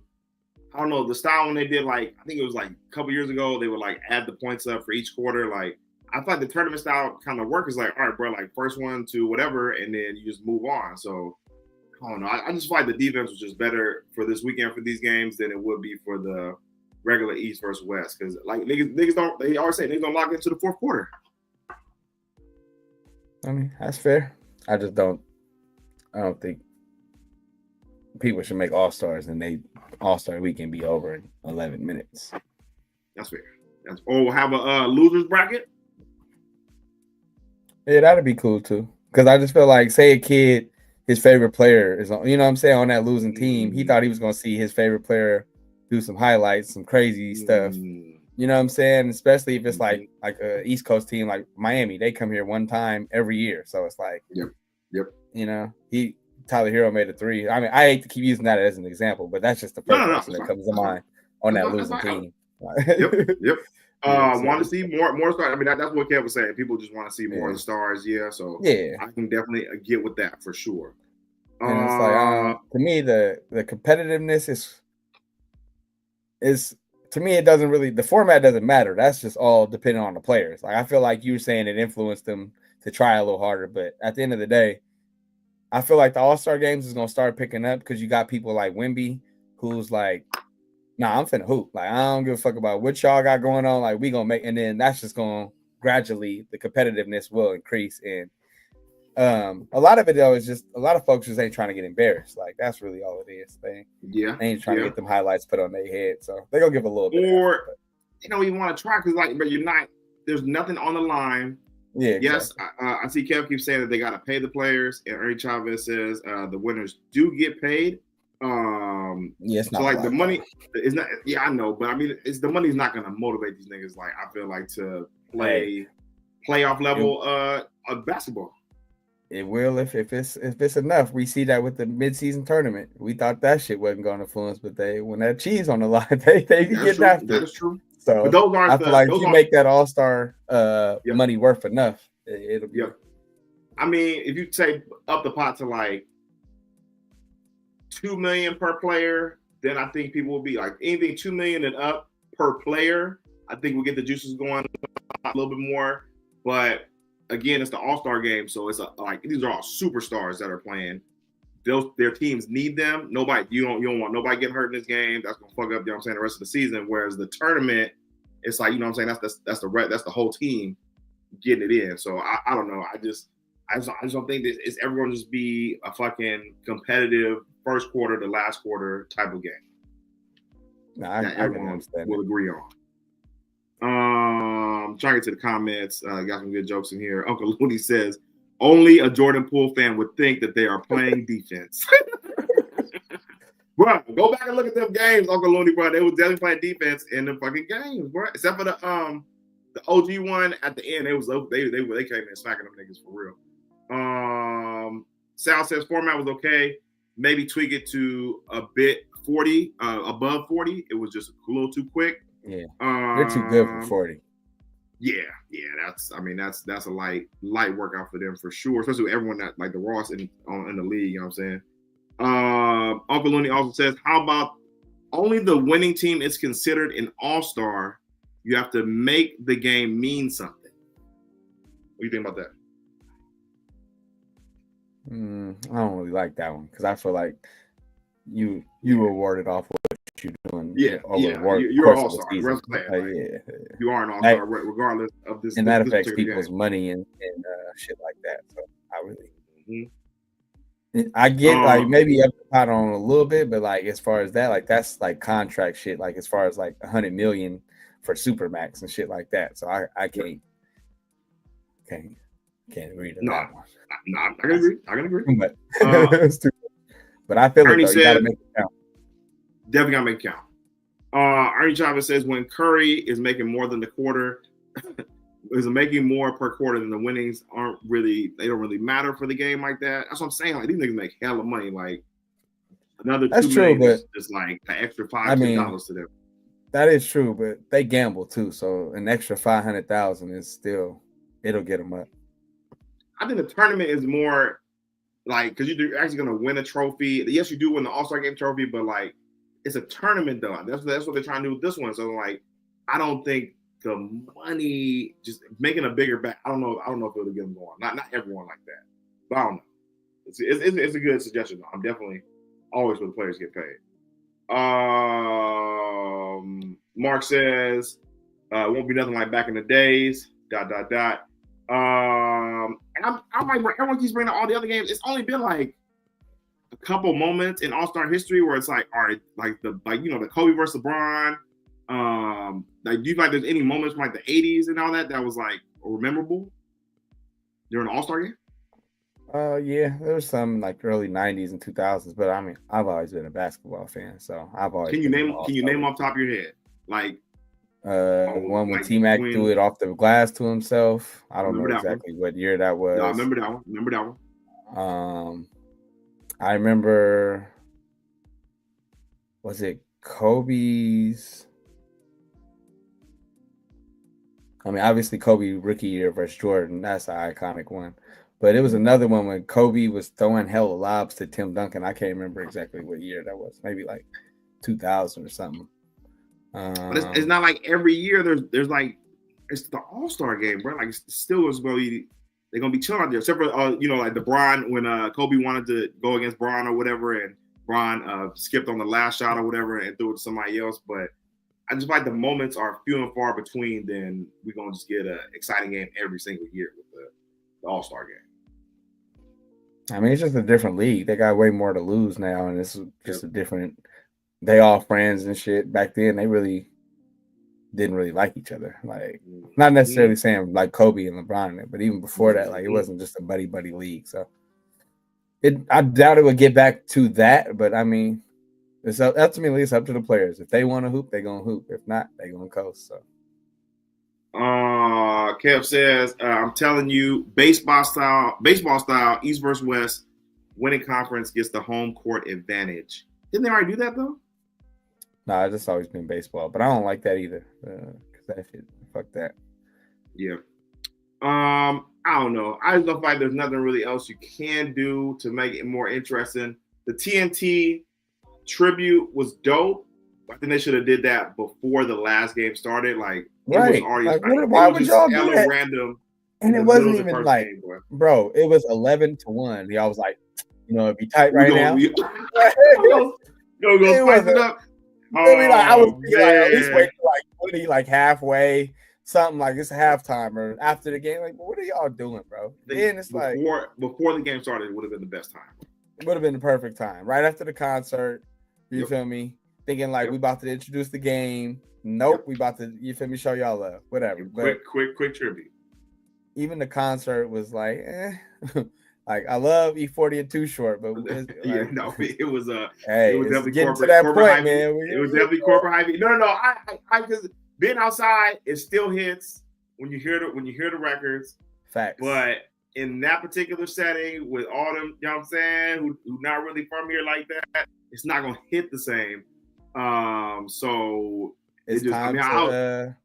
I don't know, the style when they did, like, I think it was like a couple years ago, they would like add the points up for each quarter. Like, I thought the tournament style kind of work is like, all right, bro, like first one to whatever, and then you just move on. So I don't know. I just feel like the defense was just better for this weekend for these games than it would be for the regular East versus West. Because like niggas don't, they always say niggas don't lock into the fourth quarter. I mean, that's fair. I don't think people should make All-Stars and they All-Star weekend be over in 11 minutes. That's fair. We'll have a losers bracket. Yeah, that'd be cool too. Because I just feel like, say a kid, his favorite player is on, you know what I'm saying, on that losing team. He thought he was going to see his favorite player do some highlights, some crazy stuff. You know what I'm saying? Especially if it's like a East Coast team like Miami. They come here one time every year. So it's like, Yep. You know, Tyler Hero made a 3. I mean, I hate to keep using that as an example, but that's just the first person that comes to mind on that losing team. Yep. Want to see more stars. I mean, that's what Kev was saying. People just want to see more of the stars. Yeah. So I can definitely get with that for sure. And it's like, to me, the competitiveness is to me, it doesn't really, the format doesn't matter. That's just all dependent on the players. Like, I feel like you were saying it influenced them to try a little harder, but at the end of the day, I feel like the All-Star games is going to start picking up because you got people like Wemby who's like, nah, I'm finna hoop. Like, I don't give a fuck about what y'all got going on. Like, we gonna make, and then that's just gonna gradually, the competitiveness will increase. And a lot of it though is just a lot of folks just ain't trying to get embarrassed. Like, that's really all it is. They ain't trying to get them highlights put on their head. So they're gonna give a little bit. Or you know, you want to try because like, but you're not. There's nothing on the line. Yeah. Yes, I see Kev keeps saying that they got to pay the players, and Ernie Chavez says the winners do get paid. It's not so like the money is not. Yeah, I know, but I mean, the money's not going to motivate these niggas. Like, I feel like to play playoff level of basketball. It will if it's enough. We see that with the midseason tournament. We thought that shit wasn't going to influence, but when that cheese on the line, they be getting after. That is true. So but those aren't I feel like if you make that All-Star money worth enough, it'll be. Yep. I mean, if you take up the pot to like $2 million per player, then I think people will be like anything $2 million and up per player. I think we'll get the juices going a little bit more. But again, it's the All-Star game, so it's like these are all superstars that are playing. Their teams need them. You don't want nobody getting hurt in this game. That's gonna fuck up, you know what I'm saying, the rest of the season. Whereas the tournament, it's like, you know what I'm saying, that's the whole team getting it in. So I don't know. I just don't think that it's ever gonna just be a fucking competitive first quarter to last quarter type of game. No, I can understand. Will agree on. Trying to get to the comments. Got some good jokes in here. Uncle Looney says, only a Jordan Poole fan would think that they are playing defense. Bro, go back and look at them games, Uncle Looney, bro. They was definitely playing defense in the fucking games, bro. Except for the OG one at the end. They came in smacking them niggas for real. Sal says format was okay. Maybe tweak it to a bit 40, above 40. It was just a little too quick. Yeah, they're too good for 40. Yeah, that's a light workout for them for sure, especially with everyone that like the Ross in the league. You know what I'm saying? Uncle Looney also says, how about only the winning team is considered an all-star? You have to make the game mean something. What do you think about that? I don't really like that one because I feel like you rewarded off what you're doing. You're an all-star. You are an all-star regardless of this. And that affects people's money and shit like that. So I really, I get like maybe up the pot on a little bit, but like as far as that, like that's like contract shit. Like as far as like $100 million for Supermax and shit like that. So I can't agree to that one. No, I can agree. But I feel like you gotta make it count. Definitely gotta make it count. Ernie Chavez says when Curry is making more than the quarter, is making more per quarter than the winnings don't really matter for the game like that. That's what I'm saying. Like these niggas make hella money. Like another $2 million is just like an extra $5 to them. That is true, but they gamble too. So an extra 500,000 is still it'll get them up. I think the tournament is more like because you're actually gonna win a trophy. Yes, you do win the All-Star Game trophy, but like it's a tournament though. That's what they're trying to do with this one. So like I don't think the money just making a bigger bet. I don't know if it'll get them going. Not everyone like that. But I don't know. It's a good suggestion. I'm definitely always for the players get paid. Mark says won't be nothing like back in the days. ... And I'm like, where everyone keeps bringing up all the other games. It's only been like a couple moments in All-Star history where it's like, all right, like the Kobe versus LeBron. Like, do you feel like there's any moments from like the 80s and all that was like memorable during the All-Star game? Yeah, there was some like early 90s and 2000s, but I mean, I've always been a basketball fan, so I've always. Can you name off the top of your head like? One when T-Mac threw it off the glass to himself. I don't know exactly what year that was. No, I remember that one. I remember. Was it Kobe's? I mean, obviously Kobe rookie year versus Jordan. That's an iconic one. But it was another one when Kobe was throwing hella lobs to Tim Duncan. I can't remember exactly what year that was. Maybe like 2000 or something. But it's not like every year there's like it's the All-Star game, bro. Like it's still is going to be they're gonna be chilling out there. Except for like the Bron when Kobe wanted to go against Bron or whatever, and Bron skipped on the last shot or whatever and threw it to somebody else. But I just feel like the moments are few and far between. Then we're gonna just get an exciting game every single year with the All-Star game. I mean, it's just a different league. They got way more to lose now, and it's just a different. They all friends and shit. Back then, they really didn't really like each other. Like, not necessarily saying like Kobe and LeBron, but even before that, like it wasn't just a buddy league. So, I doubt it would get back to that. But I mean, ultimately it's up to the players. If they want to hoop, they gonna hoop. If not, they gonna coast. So, Kev says, I'm telling you, baseball style, East versus West, winning conference gets the home court advantage. Didn't they already do that though? Nah, it's just always been baseball, but I don't like that either. Cause that shit, fuck that. Yeah. I don't know. I just don't feel like there's nothing really else you can do to make it more interesting. The TNT tribute was dope. I think they should have did that before the last game started. Like it was already why would y'all do that? Random. And it wasn't even like, game, bro. It was 11-1. Y'all was like, it'd be tight right now. Go spice it up. I was at least wait till like 20, like halfway, something like it's halftime or after the game. Like, what are y'all doing, bro? Then it's before the game started, it would have been the best time. It would have been the perfect time, right after the concert. You feel me? Thinking like we about to introduce the game. Nope, we about to. You feel me? Show y'all love. Whatever. Quick tribute. Even the concert was like, like I love E40 and Too Short, but it was hey, it was definitely getting to that point, hype. man. It was definitely corporate hype. No. I because being outside, it still hits when you hear the records. Facts. But in that particular setting, with all them, you know what I'm saying, who not really from here like that, it's not gonna hit the same. So it's time to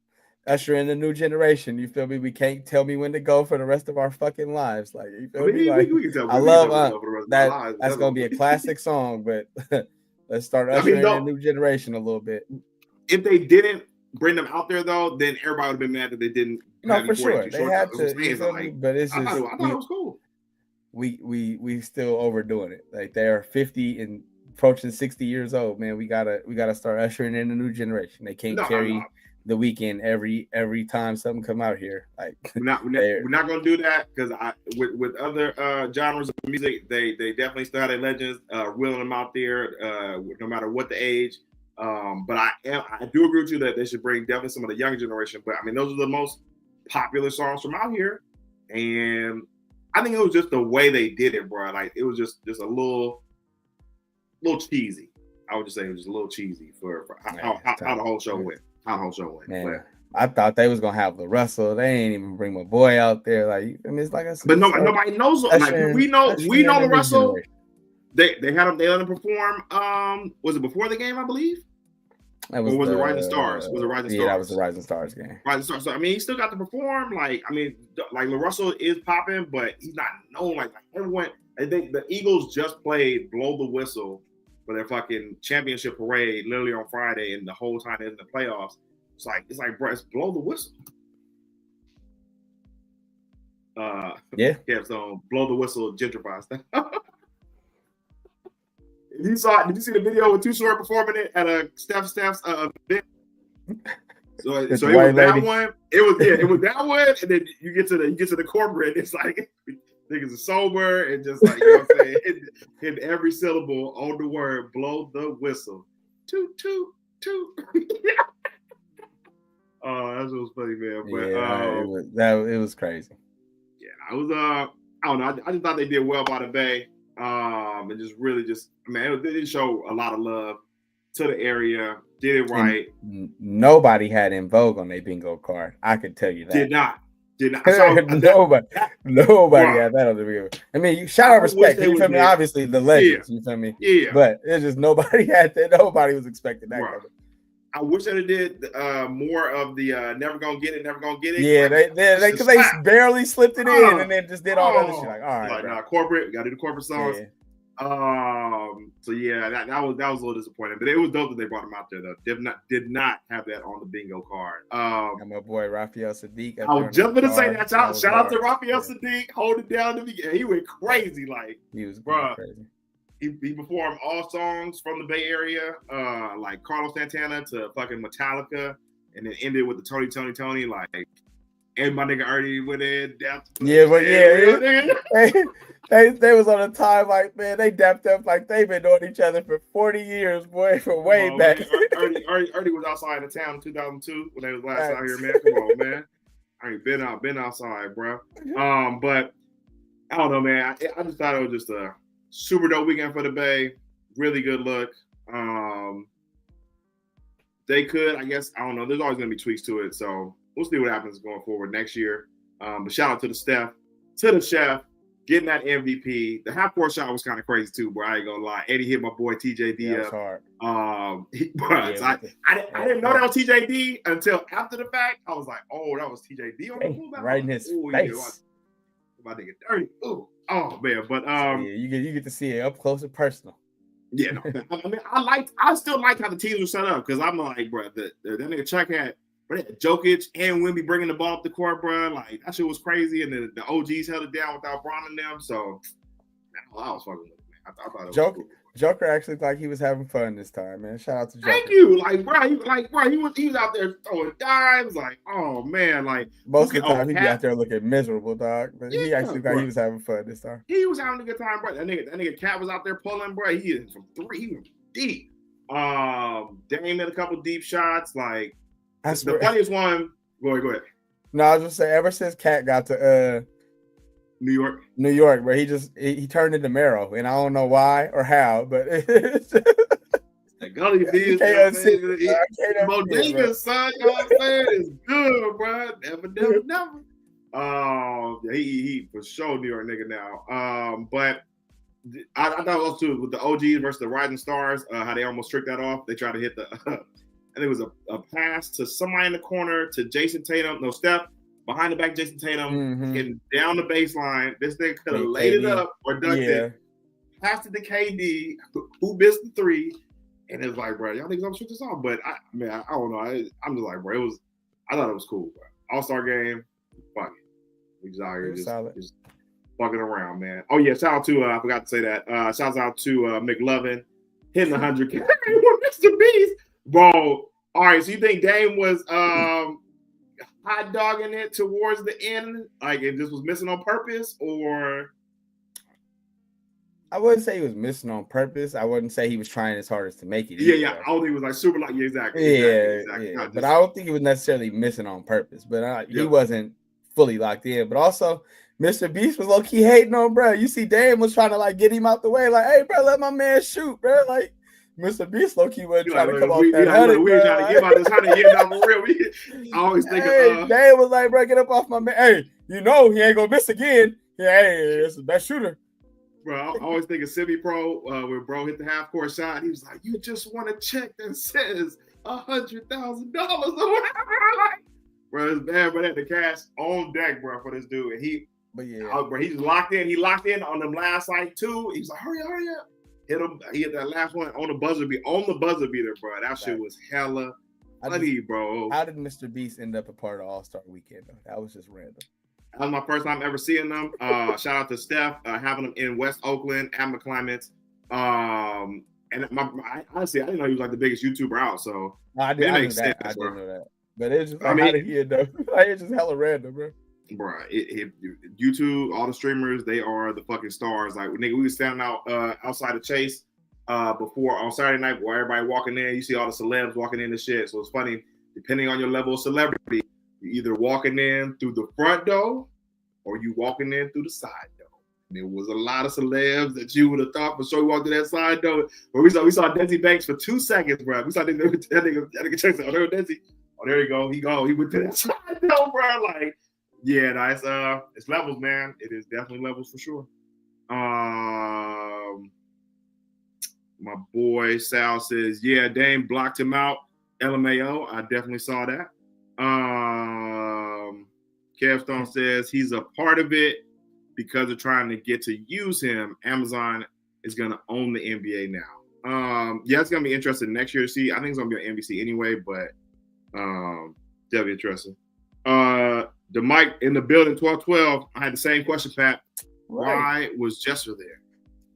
usher in the new generation. You feel me? We can't tell me when to go for the rest of our fucking lives. Like, you feel me? Like, I love that. That's gonna be a classic song, but let's start ushering in the new generation a little bit. If they didn't bring them out there though, then everybody would have been mad that they didn't. No, for sure. They had to, you feel me? But it's just I thought it was cool. We still overdoing it. Like they're 50 and approaching 60 years old, man. We gotta start ushering in a new generation. They can't carry the weekend every time something come out here. Like we're not gonna do that because with other genres of music, they definitely still have their legends, wheeling them out there, no matter what the age. But I do agree with you that they should bring definitely some of the younger generation. But I mean, those are the most popular songs from out here, and I think it was just the way they did it, bro. Like it was just a little cheesy. I would just say it was just a little cheesy for how the whole show went. How the whole show went. Man, I thought they was gonna have the Russell. They ain't even bring my boy out there. Like I mean, it's like I said, but nobody knows. Like we know the Russell. They had him. They let him perform. Was it before the game? I believe. Or was it Rising Stars? Was it Rising Stars? Yeah, that was the Rising Stars game. Rising Stars. So I mean, he still got to perform. Like LaRussell is popping, but he's not known like everyone. I think the Eagles just played "Blow the Whistle" for their fucking championship parade, literally on Friday, and the whole time in the playoffs. It's like, bro, it's "Blow the Whistle." Yeah. So "Blow the Whistle" gentrifies stuff. Did you see the video with Too Short performing it at a Steph's event? So it was that one. It was that one, and then you get to the corporate. It's like niggas are sober and just like you know what I'm saying, hit every syllable on the word "blow the whistle." Toot toot toot. Oh, that was funny, man. But it was crazy. Yeah, I was I don't know. I just thought they did well by the Bay. And just really man, they did show a lot of love to the area. Did it right. And nobody had In Vogue on their bingo card. I could tell you that. Did not. Nobody had that on the bingo. I mean, you shout out respect. You feel me? Obviously, the legends. Yeah. You feel me? Yeah. But it's just nobody had that. Nobody was expecting that. Right. I wish they did more of the never gonna get it. Yeah, because they barely slipped it in and then just did all other shit. Like, all right, like corporate, we gotta do the corporate songs. Yeah. So yeah, that was a little disappointing, but it was dope that they brought him out there though. Did not have that on the bingo card. And my boy Raphael Sadiq. I was just gonna say that. Shout out to Raphael Sadiq, hold it down to the beginning. He went crazy, like he was crazy. He performed all songs from the Bay Area, like Carlos Santana to fucking Metallica, and then ended with the Tony, like, and my nigga Ernie went in. They was on a time like, man, they dapped up like they've been knowing each other for 40 years, boy, from way back. Ernie was outside of town in 2002 when they was last out here, man. Come on, man. I ain't been outside, bro. But I don't know, man. I just thought it was just a super dope weekend for the Bay. Really good look. They could, I guess, I don't know. There's always going to be tweaks to it. So we'll see what happens going forward next year. But shout out to the chef, getting that MVP. The half court shot was kind of crazy too, bro. I ain't gonna lie. Eddie hit my boy TJD Yeah, up. hard. I didn't know that was TJD until after the fact. I was like, oh, that was TJD on the pullback. Right in his face. My nigga dirty. Ooh. Oh man, but you get to see it up close and personal. Yeah, no, I mean, I still like how the teams were set up because I'm like, bro, that nigga Chuck had Jokic and Wemby bringing the ball up the court, bro. Like that shit was crazy, and the OGs held it down without Bron and them. So I was fucking with it, man. I thought it was cool. Joker actually like he was having fun this time, man. Shout out to Joker. Thank you, he was out there throwing dimes, like, oh man, like most of the time he be out there looking miserable, dog. But he actually thought he was having fun this time. He was having a good time, bro. That nigga Cat was out there pulling, bro. He hit from 3, he was deep. Dame had a couple deep shots, like the funniest one. Go ahead. No, I was just saying, ever since Cat got to New York, where he turned into Mero, and I don't know why or how, but it's just, Gully Bees, Bodega's son, you know what I'm saying, is good, bro. Never. He for sure New York nigga now. But I thought also with the OGs versus the Rising Stars, how they almost tricked that off. They tried to hit I think it was a pass to somebody in the corner to Jason Tatum. No, Steph. Behind the back, Jason Tatum getting down the baseline. This thing could have laid it up or dunked it. Passed it to KD, who missed the 3. And it was like, bro, y'all niggas don't shoot this off. But I don't know. I'm just like, bro, I thought it was cool, bro. All-Star game, fuck it. We just out here just fucking around, man. Oh yeah, shout out to I forgot to say that. Shouts out to McLovin hitting 100K with Mr. Beast. Bro, all right, so you think Dame was hot dogging it towards the end, like it just was missing on purpose, or I wouldn't say he was missing on purpose. I wouldn't say he was trying his hardest to make it. Yeah. I don't think it was like super like exactly. Yeah. But I don't think he was necessarily missing on purpose. But he wasn't fully locked in. But also, Mr. Beast was low key hating on bro. You see, Dame was trying to like get him out the way, like, hey, bro, let my man shoot, bro. Like. Mr. Beast low-key wasn't trying to come off that 100. We were trying to give out this 100 years down for real. I always think Dave was like, bro, get up off my man. Hey, you know he ain't gonna miss again. Yeah, hey, that's the best shooter. Bro, I always think of semi-pro when bro hit the half-court shot. He was like, you just want a check that says $100,000 or whatever. Bro, it's bad, but had the cash on deck, bro, for this dude. And bro, he's locked in. He locked in on them last like 2. He was like, hurry up. Hit him. He hit that last one on the buzzer beater, bro. That shit was hella funny, bro. How did Mr. Beast end up a part of All-Star Weekend, though? That was just random. That was my first time ever seeing them. Shout out to Steph, having them in West Oakland at McClymonds. And honestly, I didn't know he was like the biggest YouTuber out. So I didn't know that. But it's just like, how did he end up? Like, it's just hella random, bro. Bro, YouTube, all the streamers, they are the fucking stars. Like, nigga, we was standing out outside of Chase before on Saturday night where everybody walking in. You see all the celebs walking in and shit. So it's funny, depending on your level of celebrity, you either walking in through the front door or you walking in through the side door. And there was a lot of celebs that you would have thought for sure walked through that side door. But we saw Desi Banks for 2 seconds, bro. We saw that nigga Chase. Oh, there Desi. Oh, there you go. He went to that side door, bro. Like. Yeah, no, it's levels, man. It is definitely levels for sure. My boy Sal says, yeah, Dame blocked him out. LMAO, I definitely saw that. Kev Stone says he's a part of it because they're trying to get to use him. Amazon is going to own the NBA now. Yeah, it's going to be interesting next year to see. I think it's going to be on NBC anyway, but definitely interesting. The mic in the building, 1212. I had the same question, Pat. Why was Jesser there?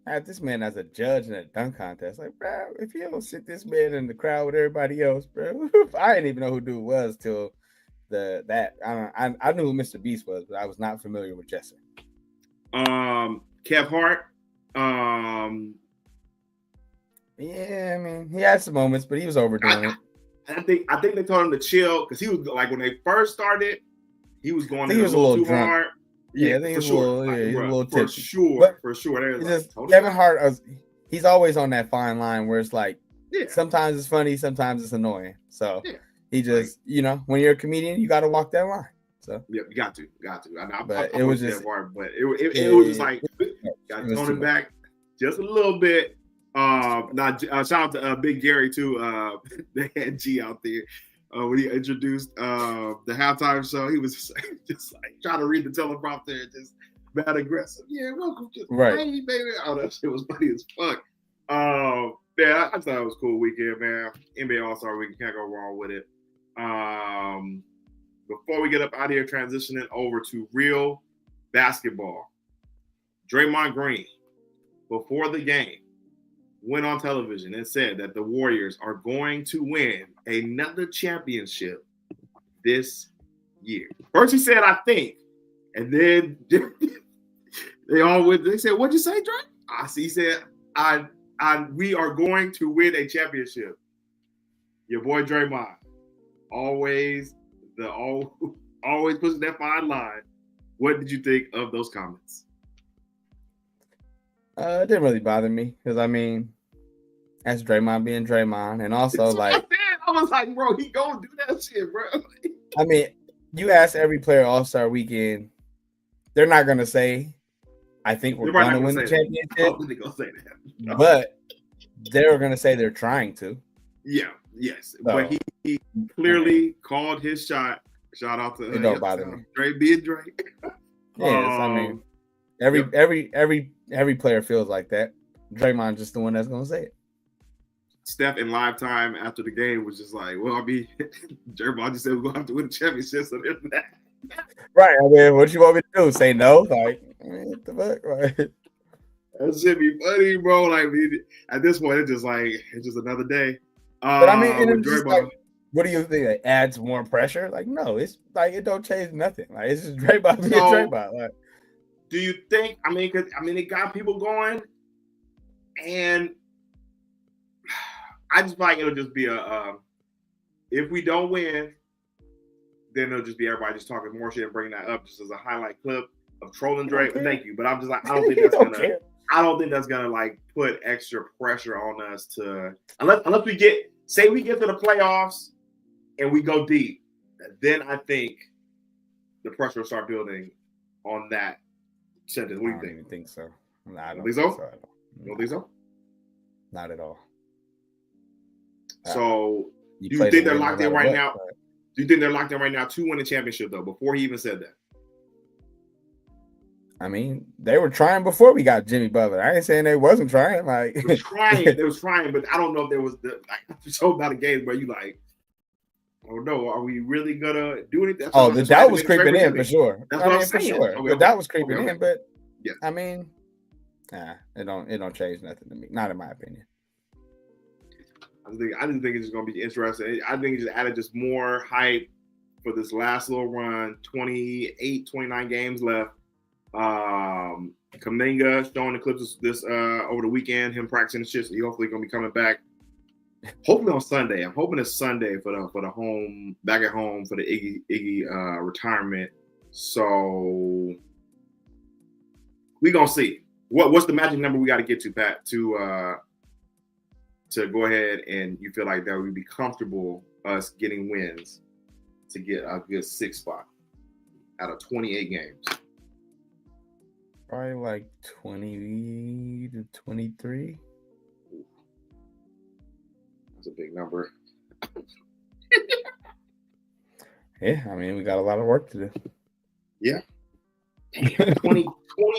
I had this man as a judge in a dunk contest. Like, bro, if you don't sit this man in the crowd with everybody else, bro, I didn't even know who dude was till I knew who Mr. Beast was, but I was not familiar with Jesser. Kev Hart. Yeah, I mean, he had some moments, but he was overdoing it. I think they told him to chill because he was like when they first started. He was going. He was a little too drunk. Hard. Yeah, I think for sure. He's a little tipsy. For sure. Kevin Hart, he's always on that fine line where it's like sometimes it's funny, sometimes it's annoying. So He just, when you're a comedian, you got to walk that line. So yeah, you got to. But it was just that part, but it was just like got to tone it back just a little bit. Shout out to Big Gary too. They had G out there when he introduced the halftime show. He was just like trying to read the teleprompter and just bad aggressive. Yeah, welcome to hey, baby. Oh, that shit was funny as fuck. Yeah, I thought it was a cool weekend, man. NBA All-Star Weekend, can't go wrong with it. Before we get up out of here, transitioning over to real basketball. Draymond Green, before the game, went on television and said that the Warriors are going to win another championship this year. First he said, I think. And then they said, what'd you say, Dre? He said, we are going to win a championship. Your boy Draymond, always pushing that fine line. What did you think of those comments? It didn't really bother me because that's Draymond being Draymond, and also I was like, bro, he gonna do that shit, bro. You ask every player All-Star Weekend, they're not gonna say, "I think we're gonna win the championship." I don't think they're gonna say that, no. But they're gonna say they're trying to. Yeah, yes, so, but he clearly called his shot. Shout out to it don't bother me. Dre being Dre. Yes, every player feels like that. Draymond just the one that's gonna say it. Steph in live time after the game was just like, well, Draymond just said we're gonna have to win the championship, so there's that. Right. What you want me to do? Say no? Like, what the fuck? Right. That should be funny, bro. Like, at this point, it's just another day. But it's just like, what do you think? It adds more pressure? Like, no, it's like it don't change nothing. Like, it's just Draymond being Draymond. Like, do you think? It got people going, and I just feel like it'll just be if we don't win, then it'll just be everybody just talking more shit and bringing that up just as a highlight clip of trolling Drake. But thank you, but I'm just like, I don't think that's gonna like put extra pressure on us to unless we get to the playoffs and we go deep, then I think the pressure will start building on that sentence. What do you think? I don't even think so. No, I don't think so. You don't think so? Not at all. So, do you think they're locked in right now? Do you think they're locked in right now to win the championship, though, before he even said that? They were trying before we got Jimmy Butler. I ain't saying they wasn't trying. Like they was trying, but I don't know if there was so about a game where you like, oh no, are we really gonna do anything? The doubt was creeping in for sure. That's what I'm saying. For sure. The doubt was creeping in, but yeah. It don't change nothing to me. Not in my opinion. I just think it's just going to be interesting. I think it just added just more hype for this last little run. 29 games left. Kuminga showing the clips this over the weekend. Him practicing the shit. So he hopefully going to be coming back. Hopefully on Sunday. I'm hoping it's Sunday for the home back at home for the Iggy retirement. So we gonna see what's the magic number we got to get to, Pat, to go ahead and you feel like that would be comfortable us getting wins to get a good 6th spot out of 28 games. Probably like 20 to 23. That's a big number. Yeah, we got a lot of work to do. Yeah. Damn, 20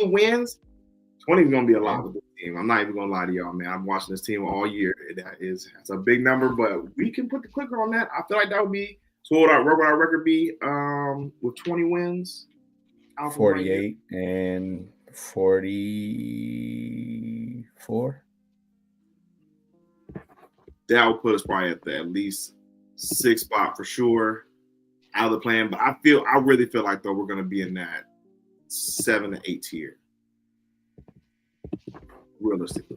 wins? 20 is going to be a lot with this team. I'm not even going to lie to y'all, man. I'm watching this team all year. That's a big number, but we can put the clicker on that. I feel like that would be, so what would our record be with 20 wins? 48 and 44. That would put us probably at the at least 6th spot for sure out of the plan. But I really feel like, though, we're going to be in that 7 to 8 tier. Realistically.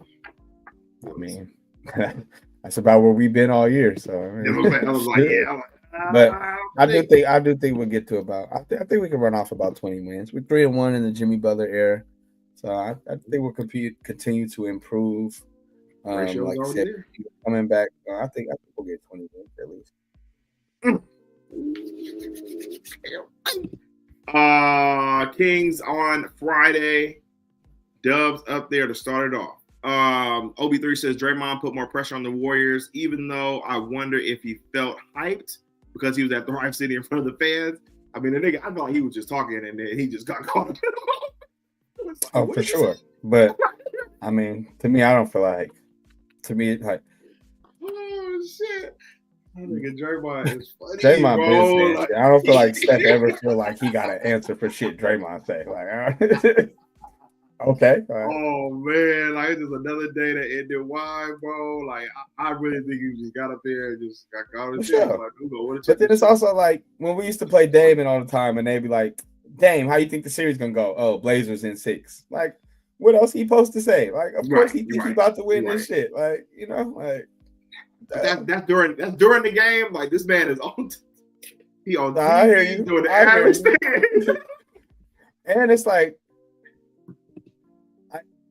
That's about where we've been all year. So I was like, yeah. But I do think we'll get to about. I think we can run off about 20 wins. We're 3-1 in the Jimmy Butler era, so I think we'll continue to improve. Like I said, coming back, I think we'll get 20 wins at least. Kings on Friday. Dubs up there to start it off. OB3 says Draymond put more pressure on the Warriors, even though I wonder if he felt hyped because he was at Thrive City in front of the fans. I mean, the nigga, I thought he was just talking and then he just got caught up. Oh, for sure. But I mean, to me, I don't feel like. To me, like. Oh shit! I think Draymond is funny. Draymond bro. Like, I don't feel like Steph ever feel like he got an answer for shit Draymond say. Like, okay. Right. Oh man, like it's just another day that ended wide, bro. Like I really think he just got up there and just got caught in shit. Sure. Like, but then it's also like when we used to play Damon all the time, and they'd be like, "Dame, how you think the series gonna go?" Oh, Blazers in 6. Like, what else he supposed to say? Like, of course he think he about to win this shit. Like, you know, like that's during the game. Like this man is on. He on TV I hear you. doing the Irish thing. And it's like.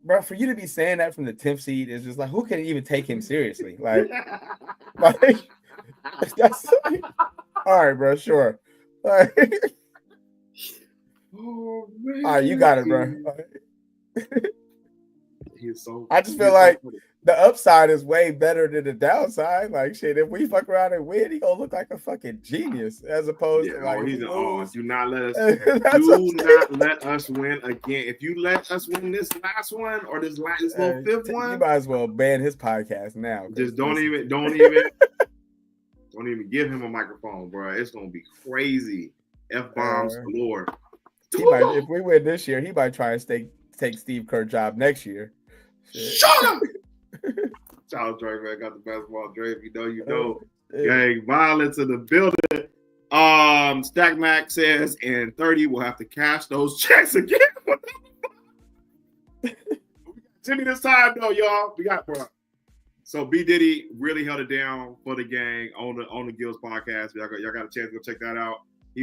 Bro, for you to be saying that from the 10th seed is just like, who can even take him seriously? Like that's all right, bro. Sure. Like, oh man. All right, you got it, bro. He is so. I just feel like the upside is way better than the downside. Like shit, if we fuck around and win, he gonna look like a fucking genius as opposed to like. Do not let us win again. If you let us win this last one or this little fifth one, you might as well ban his podcast now. Just don't even give him a microphone, bro. It's gonna be crazy. F-bombs galore. If we win this year, he might try and take Steve Kerr job next year. Shut up. Shout out Drake, man. Got the basketball Drake. You know. Gang violence in the building. Stack Mac says in 30 we'll have to cash those checks again. Jimmy this time though, y'all. We got bro. So B Diddy really held it down for the gang on the Gills podcast. Y'all got a chance to go check that out.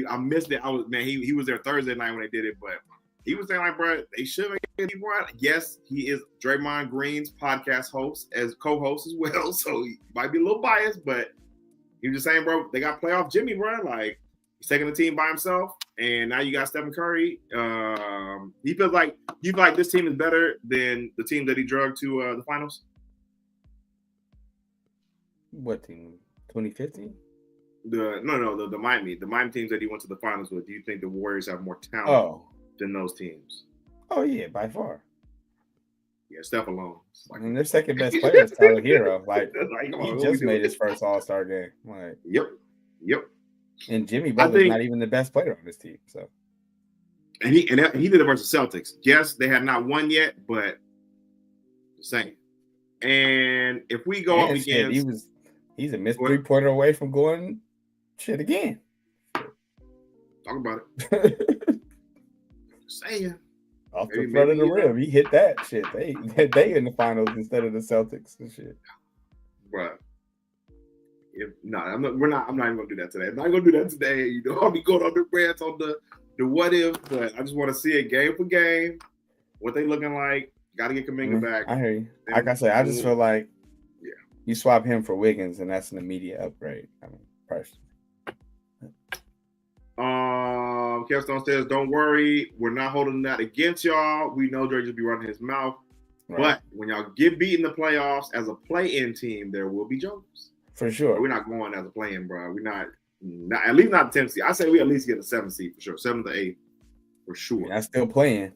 I missed it. He was there Thursday night when they did it, but he was saying like, bro, they should have given him one. Yes, he is Draymond Green's podcast host as co-host as well, so he might be a little biased, but he was just saying, bro, they got playoff Jimmy, bro. Like he's taking the team by himself, and now you got Stephen Curry. He feels like this team is better than the team that he drugged to the finals. What team? 2015? The Miami teams that he went to the finals with. Do you think the Warriors have more talent than those teams? Oh yeah, by far. Yeah, Steph alone. Like, I mean, their second best player is Tyler Hero. Like he just made his first All-Star game. Like yep. And Jimmy Butler's not even the best player on this team. So. And he did it versus Celtics. Yes, they have not won yet, but same. And if we go up against, he's a missed 3-pointer away from going shit again. Talk about it. Saying. Off the front of the rim, he hit that shit. They in the finals instead of the Celtics and shit. Bro, I'm not even gonna do that today. I'm not gonna do that today. You know, I'll be going on the rants on the what if, but I just want to see it game for game. What they looking like? Got to get Kuminga back. I hear you. Like I said, I just feel like you swap him for Wiggins, and that's an immediate upgrade. I mean, personally. Kevstone says, "Don't worry, we're not holding that against y'all. We know Drake just be running his mouth, but when y'all get beat in the playoffs as a play-in team, there will be jokes for sure. But we're not going as a play-in, bro. We're not at least not the 10th seed. I say we at least get a 7th seed for sure, 7th to 8th for sure. That's still playing.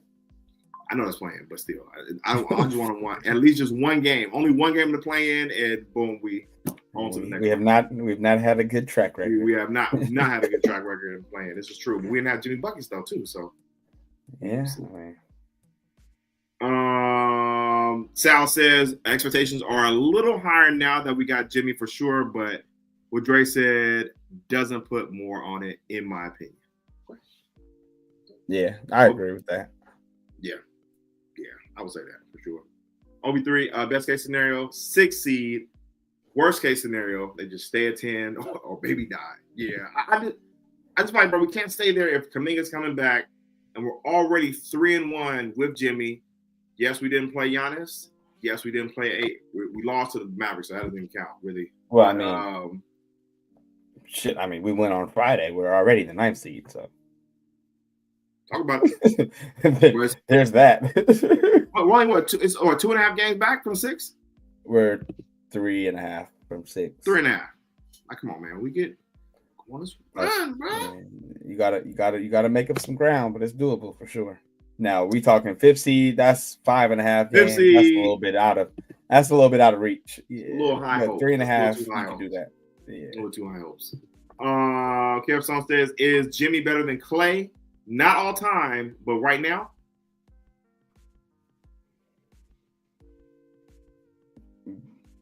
I know that's playing, but still, I just want at least just one game, only one game to play in, and boom, we on to the next. We've not had a good track record. We have not had a good track record in playing. This is true, but we didn't have Jimmy Buckets though too. So yeah. Sal says expectations are a little higher now that we got Jimmy for sure, but what Dre said doesn't put more on it, in my opinion. Yeah, I agree with that. Yeah, I would say that for sure. OB3, best case scenario, 6 seed. Worst case scenario, they just stay at 10 or maybe die. Yeah, I just like, bro, we can't stay there if Kuminga's coming back and we're already 3-1 with Jimmy. Yes, we didn't play Giannis. Yes, we didn't play 8. We lost to the Mavericks, so that doesn't even count, really. Well, I mean, Shit, I mean, we went on Friday. We're already the 9th seed, so Talk about it. There's that. We're only what? It's 2.5 games back from 6. We're 3.5 from 6. 3.5. Like, come on, man. We get. Run, bro. Man, you gotta make up some ground, but it's doable for sure. Now we talking 5th seed. That's 5.5 games. Seed, that's a little bit out of reach. Yeah, a little high hope. 3.5. You can do that. Yeah. A little too high hopes. Kev Song says, "Is Jimmy better than Clay? Not all time, but right now."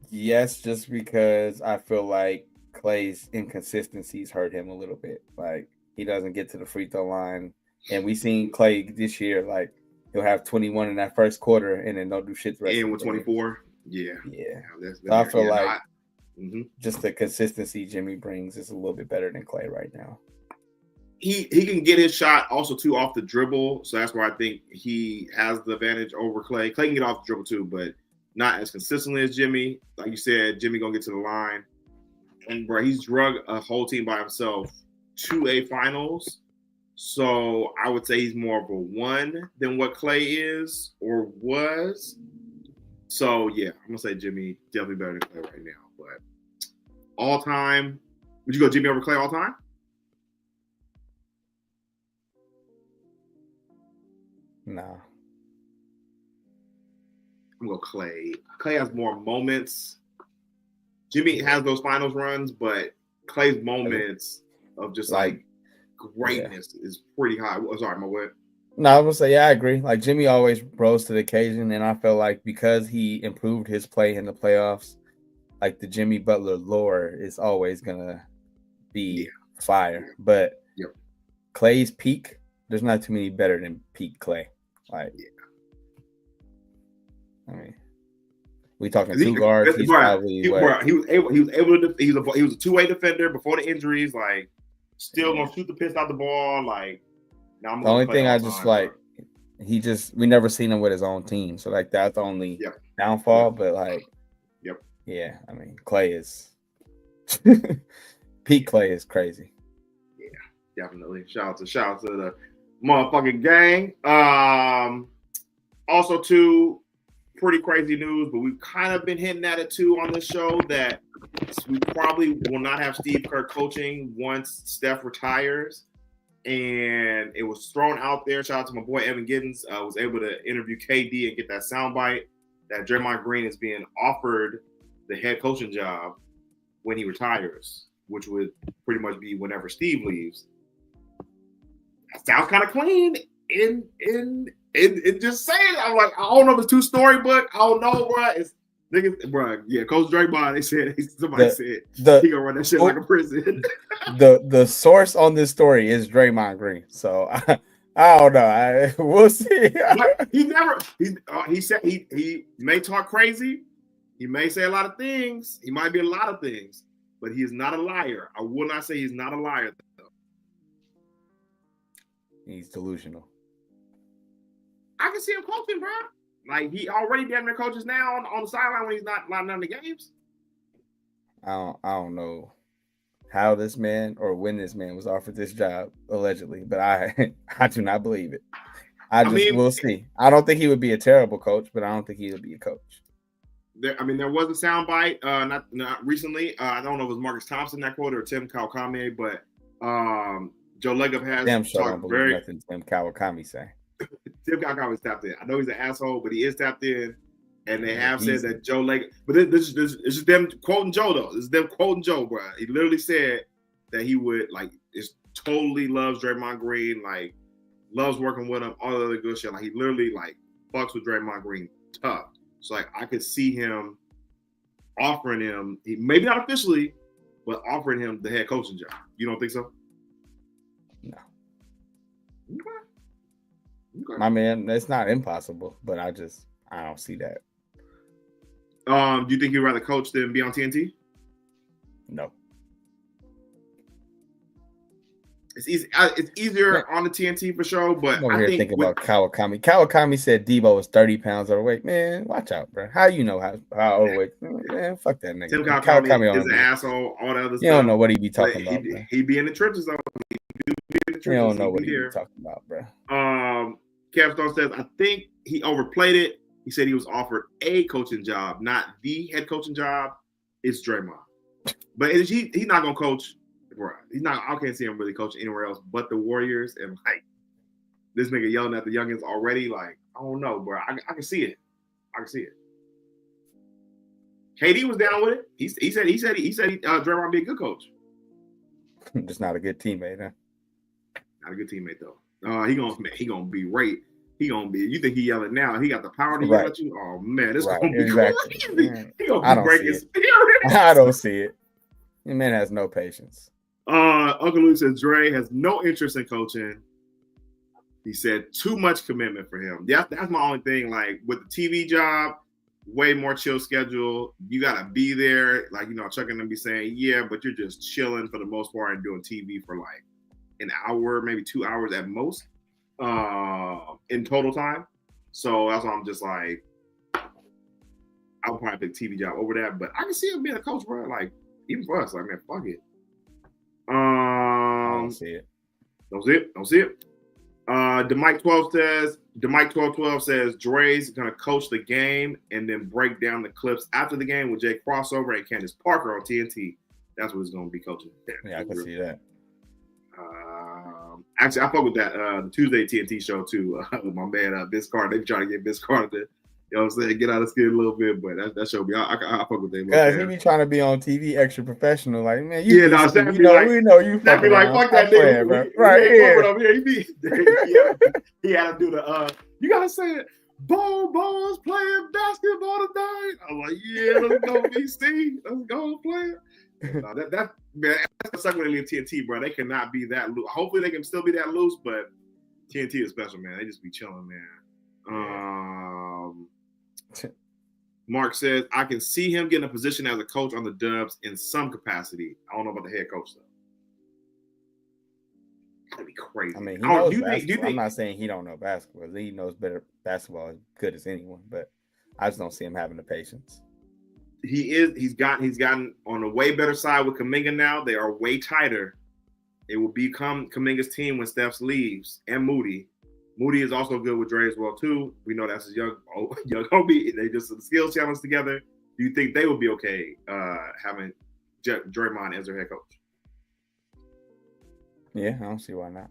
Yes, just because I feel like Clay's inconsistencies hurt him a little bit. Like he doesn't get to the free throw line, and we seen Clay this year. Like he'll have 21 in that first quarter, and then don't do shit the rest. And with 24, yeah. So I feel like just the consistency Jimmy brings is a little bit better than Clay right now. He can get his shot also too off the dribble, so that's where I think he has the advantage over Clay. Clay can get off the dribble too, but not as consistently as Jimmy. Like you said, Jimmy gonna get to the line. And bro, he's drug a whole team by himself to a finals. So I would say he's more of a 1 than what Clay is or was. So yeah, I'm gonna say Jimmy definitely better than Clay right now. But all time, would you go Jimmy over Clay all time? No. I'm gonna go Clay. Clay has more moments. Jimmy has those finals runs, but Clay's moments of just like greatness is pretty high. Sorry, my word. No, I was gonna say, yeah, I agree. Like Jimmy always rose to the occasion, and I feel like because he improved his play in the playoffs, like the Jimmy Butler lore is always gonna be fire. But Clay's peak, there's not too many better than peak Clay. Like, I mean, we talking 2 guards. He's probably he was able to. He was a 2-way defender before the injuries. Like, still gonna shoot the piss out the ball. Like, now I'm the only thing I just like, we never seen him with his own team. So like that's the only downfall. But like, yeah, I mean, Clay is peak. Clay is crazy. Yeah, definitely. Shout out to the motherfucking gang. Also, too, pretty crazy news, but we've kind of been hinting at it too on this show that we probably will not have Steve Kerr coaching once Steph retires. And it was thrown out there. Shout out to my boy Evan Giddens. Was able to interview KD and get that soundbite that Draymond Green is being offered the head coaching job when he retires, which would pretty much be whenever Steve leaves. That sounds kind of clean. In just saying, I'm like, I don't know if it's too storybook. I don't know, bro. It's niggas, bro. Yeah, Coach Draymond. Somebody said he gonna run that shit like a prison. the source on this story is Draymond Green. So I don't know. We'll see. He said he may talk crazy. He may say a lot of things. He might be a lot of things, but he is not a liar. I will not say he's not a liar. He's delusional. I can see him coaching, bro. Like he already damn near coaches now on the sideline when he's not lining up the games. I don't know how this man or when this man was offered this job allegedly, but I do not believe it. We'll see. I don't think he would be a terrible coach, but I don't think he would be a coach. There was a soundbite not recently. I don't know if it was Marcus Thompson that quote or Tim Kawakami, but Joe Legup has talked very nothing Tim Kawakami say. Tim Kawakami is tapped in. I know he's an asshole, but he is tapped in. And they have said that Joe Legup, but this is them quoting Joe though. This is them quoting Joe, bro. He literally said that he would totally loves Draymond Green, like loves working with him, all the other good shit. Like he literally fucks with Draymond Green tough. So I could see him offering him, maybe not officially, but offering him the head coaching job. You don't think so? No. Okay. My man, it's not impossible, but I don't see that. Do you think you'd rather coach than be on TNT? No. It's easy. It's easier on the TNT for sure, but I'm over I here think thinking about Kawakami. Kawakami said Debo was 30 pounds overweight. Man, watch out, bro. How you know how overweight? Man, fuck that nigga. Tim Kawakami Kawakami is an asshole. All that other stuff. You don't know what he be But talking about, bro. He be in the trenches though. You don't know what he be talking about, bro. Capstone says, I think he overplayed it. He said he was offered a coaching job, not the head coaching job. It's Draymond. But he's not gonna coach. Bro, he's not. I can't see him really coaching anywhere else but the Warriors. And like this nigga yelling at the youngins already. Like I don't know, bro. I can see it. I can see it. KD was down with it. He said Draymond be a good coach. Just not a good teammate, huh? Not a good teammate though. He gonna be right. He gonna be. You think he yelling now? He got the power to yell at you. Oh man, this gonna be crazy. He gonna be breaking. I don't see it. The man has no patience. Uncle Luke says Dre has no interest in coaching. He said too much commitment for him. That's my only thing. Like with the TV job, way more chill schedule. You gotta be there. Like Chuck and them be saying, yeah, but you're just chilling for the most part and doing TV for like an hour, maybe 2 hours at most, in total time. So that's why I'm just like, I'll probably pick TV job over that. But I can see him being a coach, bro. Like even for us, like man, fuck it. I don't see it. Don't see it. DeMike12 says Dre's gonna coach the game and then break down the clips after the game with Jake Crossover and Candace Parker on TNT. That's what it's gonna be coaching. Yeah, I can see that. Actually, I fuck with that the Tuesday TNT show too with my man Vince Carter. They be trying to get Vince Carter to, what I'm saying, get out of skin a little bit, but that show be I fuck with them. Guys, he be trying to be on TV extra professional, like man. We know you. That be like fuck that nigga, bro. Right here. Over here. He had to do the you gotta say it. Bo's playing basketball tonight. I'm like, yeah, let's go, BC. Let's go play it. No, that man, that's the when they leave TNT, bro. They cannot be that loose. Hopefully, they can still be that loose, but TNT is special, man. They just be chilling, man. Mark says, I can see him getting a position as a coach on the Dubs in some capacity. I don't know about the head coach though. That'd be crazy. I mean, he knows basketball. I'm not saying he don't know basketball. He knows better basketball as good as anyone, but I just don't see him having the patience. He's gotten on a way better side with Kuminga now. They are way tighter. It will become Kuminga's team when Steph leaves, and Moody. Moody is also good with Dre as well too. We know that's his young homie. They just the skills challenge together. Do you think they would be okay having Draymond as their head coach? Yeah, I don't see why not.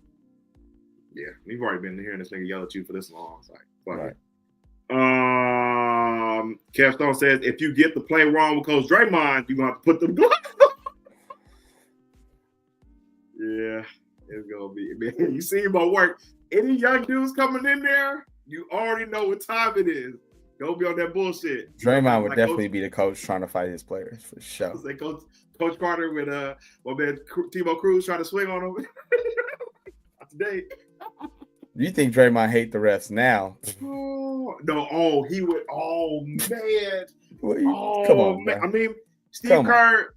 Yeah, we've already been hearing this nigga yell at you for this long. It's like, fuck right. it. Kev Stone says, if you get the play wrong with Coach Draymond, you're gonna have to put them gloves on. Yeah, it's gonna be. Man, you see my work. Any young dudes coming in there, you already know what time it is. Don't be on that bullshit. Draymond would definitely be the coach trying to fight his players for sure. Like Coach Carter with my man Tebow Cruz trying to swing on him today. You think Draymond hate the refs now? Oh, no, he would. Oh man. Come on, man. I mean, Steve Kerr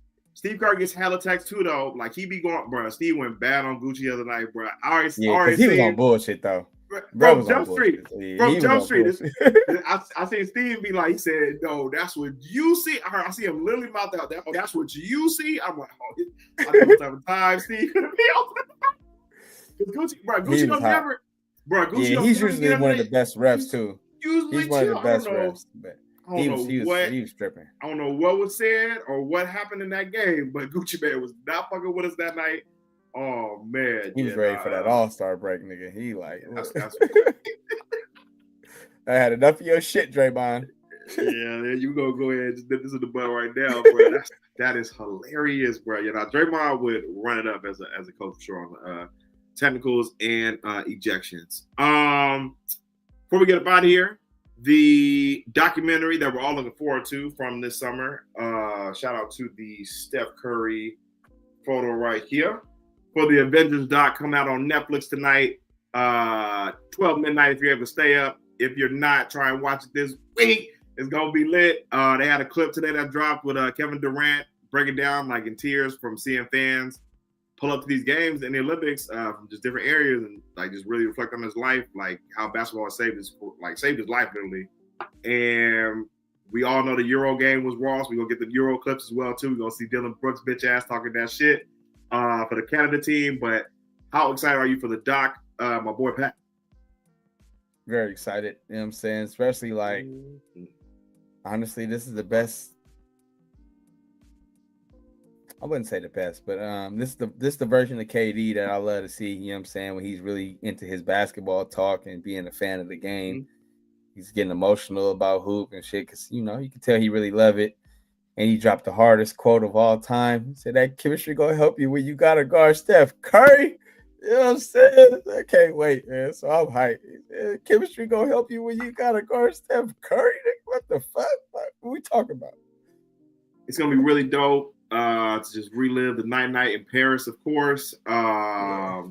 gets hella text too though. Like he be going, bro. Steve went bad on Gucci the other night, bro. He was on bullshit though. From Jump Street. From Jump Street. I seen Steve be like, he said, no, that's what you see. I see him literally mouth out that. Oh, that's what you see. I'm like, oh, I know what type of time Steve could be on. Gucci don't never. Bro, Gucci he's usually one of the best refs too. He's one of the best refs. But he was tripping. I don't know what was said or what happened in that game, but Gucci Man was not fucking with us that night. Oh man, he was ready for that All-Star break, nigga. He like, I had enough of your shit, Draymond. Yeah, you go ahead and just dip this in the butt right now, bro. That is hilarious, bro. Draymond would run it up as a coach for sure on the technicals and ejections. Before we get up out of here, the documentary that we're all looking forward to from this summer. Shout out to the Steph Curry photo right here. For the Avengers doc coming out on Netflix tonight, 12 midnight if you're able to stay up. If you're not, try and watch it this week. It's going to be lit. They had a clip today that dropped with Kevin Durant breaking down like in tears from seeing fans pull up to these games in the Olympics from just different areas and like just really reflect on his life, like how basketball has saved his life literally. And we all know the Euro game was Ross. We're gonna get the Euro clips as well too. We're gonna see Dylan Brooks bitch ass talking that shit for the Canada team. But how excited are you for the doc, my boy Pat? Very excited. You know what I'm saying? Especially like honestly, this is the best. I wouldn't say the best, but this is the version of KD that I love to see, you know what I'm saying, when he's really into his basketball talk and being a fan of the game. Mm-hmm. He's getting emotional about hoop and shit because, you know, you can tell he really love it. And he dropped the hardest quote of all time. He said that chemistry gonna help you when you gotta guard Steph Curry. You know what I'm saying? I can't wait, man. So I'm hyped. Chemistry gonna help you when you gotta guard Steph Curry. What the fuck? What are we talking about? It's gonna be really dope. To just relive the night in Paris, of course. I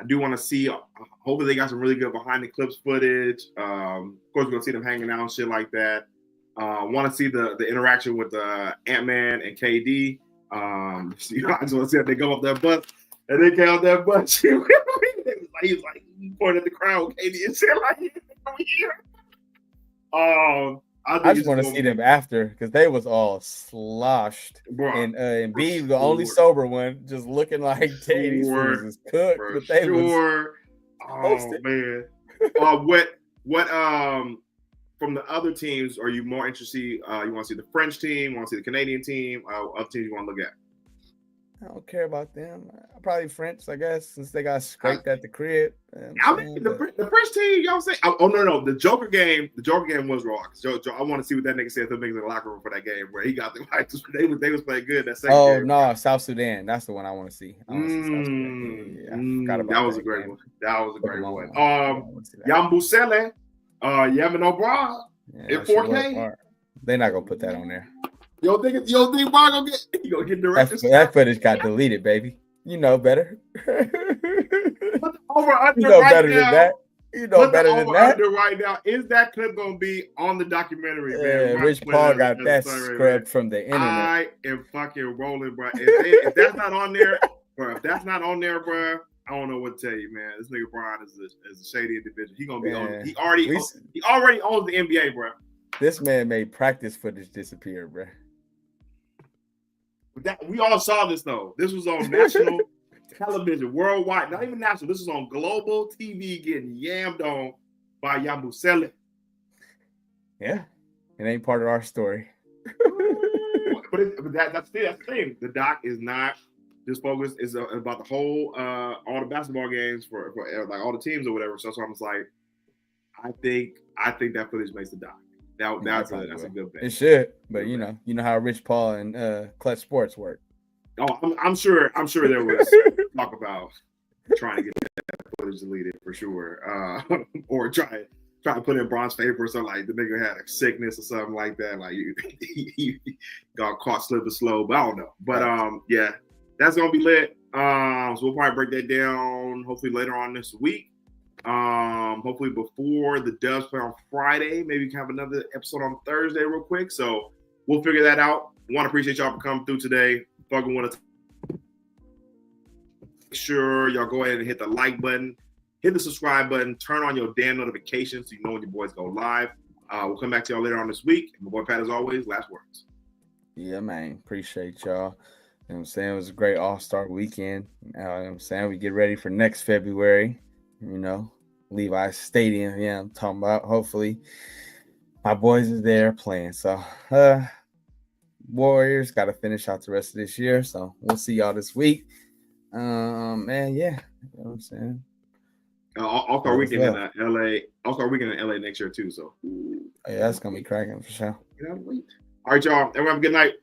do want to see. Hopefully, they got some really good behind the clips footage. Of course, we're gonna see them hanging out and shit like that. Want to see the interaction with Ant-Man and KD. I just want to see if they go up that bus and they came up that bus. He was like pointing at the crowd, KD and shit like, "Over here." I just want to see them after because they was all sloshed. Bro, and B, the only sober one, just looking like these was cooked. But they was oh man. What from the other teams are you more interested? You want to see the French team? Want to see the Canadian team? Other teams you want to look at? I don't care about them. Probably French, I guess, since they got scraped at the crib. I mean, the French team, y'all say? Oh no, the Joker game was raw. I want to see what that nigga said to the niggas in the locker room for that game where he got them. They was playing good that second game. Oh no, South Sudan. That's the one I want to see. I forgot about that. Was a great one. That was a great one. Yambusele, Yamin O'Brien in 4K. They're not gonna put that on there. You don't think Brian gonna get directed? That footage got deleted, baby. You know better. Over under you know right better now, than that. You know better than that. Under right now, is that clip gonna be on the documentary? Man? Rich Paul got that scrubbed from the internet. I am fucking rolling, bro. If that's not on there, bro. If that's not on there, bro, I don't know what to tell you, man. This nigga Brian is a shady individual. He gonna be on. He already owns the NBA, bro. This man made practice footage disappear, bro. We all saw this though. This was on national television, worldwide, not even national. This was on global TV, getting yammed on by Yambusele. Yeah, it ain't part of our story. but that's the thing. The doc is not just focused. It's about the whole, all the basketball games for like all the teams or whatever. So that's why I'm just like, I think that footage makes the doc. That's a good thing. It should, but you know how Rich Paul and Clutch Sports work. Oh, I'm sure there was talk about trying to get that footage deleted for sure, or try to put in bronze paper or something like the nigga had a sickness or something like that, like he got caught slipping slow. But I don't know. But yeah, that's gonna be lit. So we'll probably break that down hopefully later on this week. Hopefully before the Dubs play on Friday. Maybe we can have another episode on Thursday real quick. So we'll figure that out. Want to appreciate y'all for coming through today. Fucking want to make sure y'all go ahead and hit the like button, hit the subscribe button, turn on your damn notifications so you know when your boys go live. We'll come back to y'all later on this week. My boy Pat, as always, last words. Yeah, man. Appreciate y'all. You know what I'm saying? It was a great all-star weekend. You know what I'm saying? We get ready for next February. You know, Levi's Stadium. Yeah, I'm talking about. Hopefully, my boys is there playing. So, Warriors got to finish out the rest of this year. So we'll see y'all this week. Man, yeah, you know what I'm saying. All-Star weekend in LA. All-Star weekend in LA next year too. So, yeah, that's gonna be cracking for sure. All right, y'all. Everyone have a good night.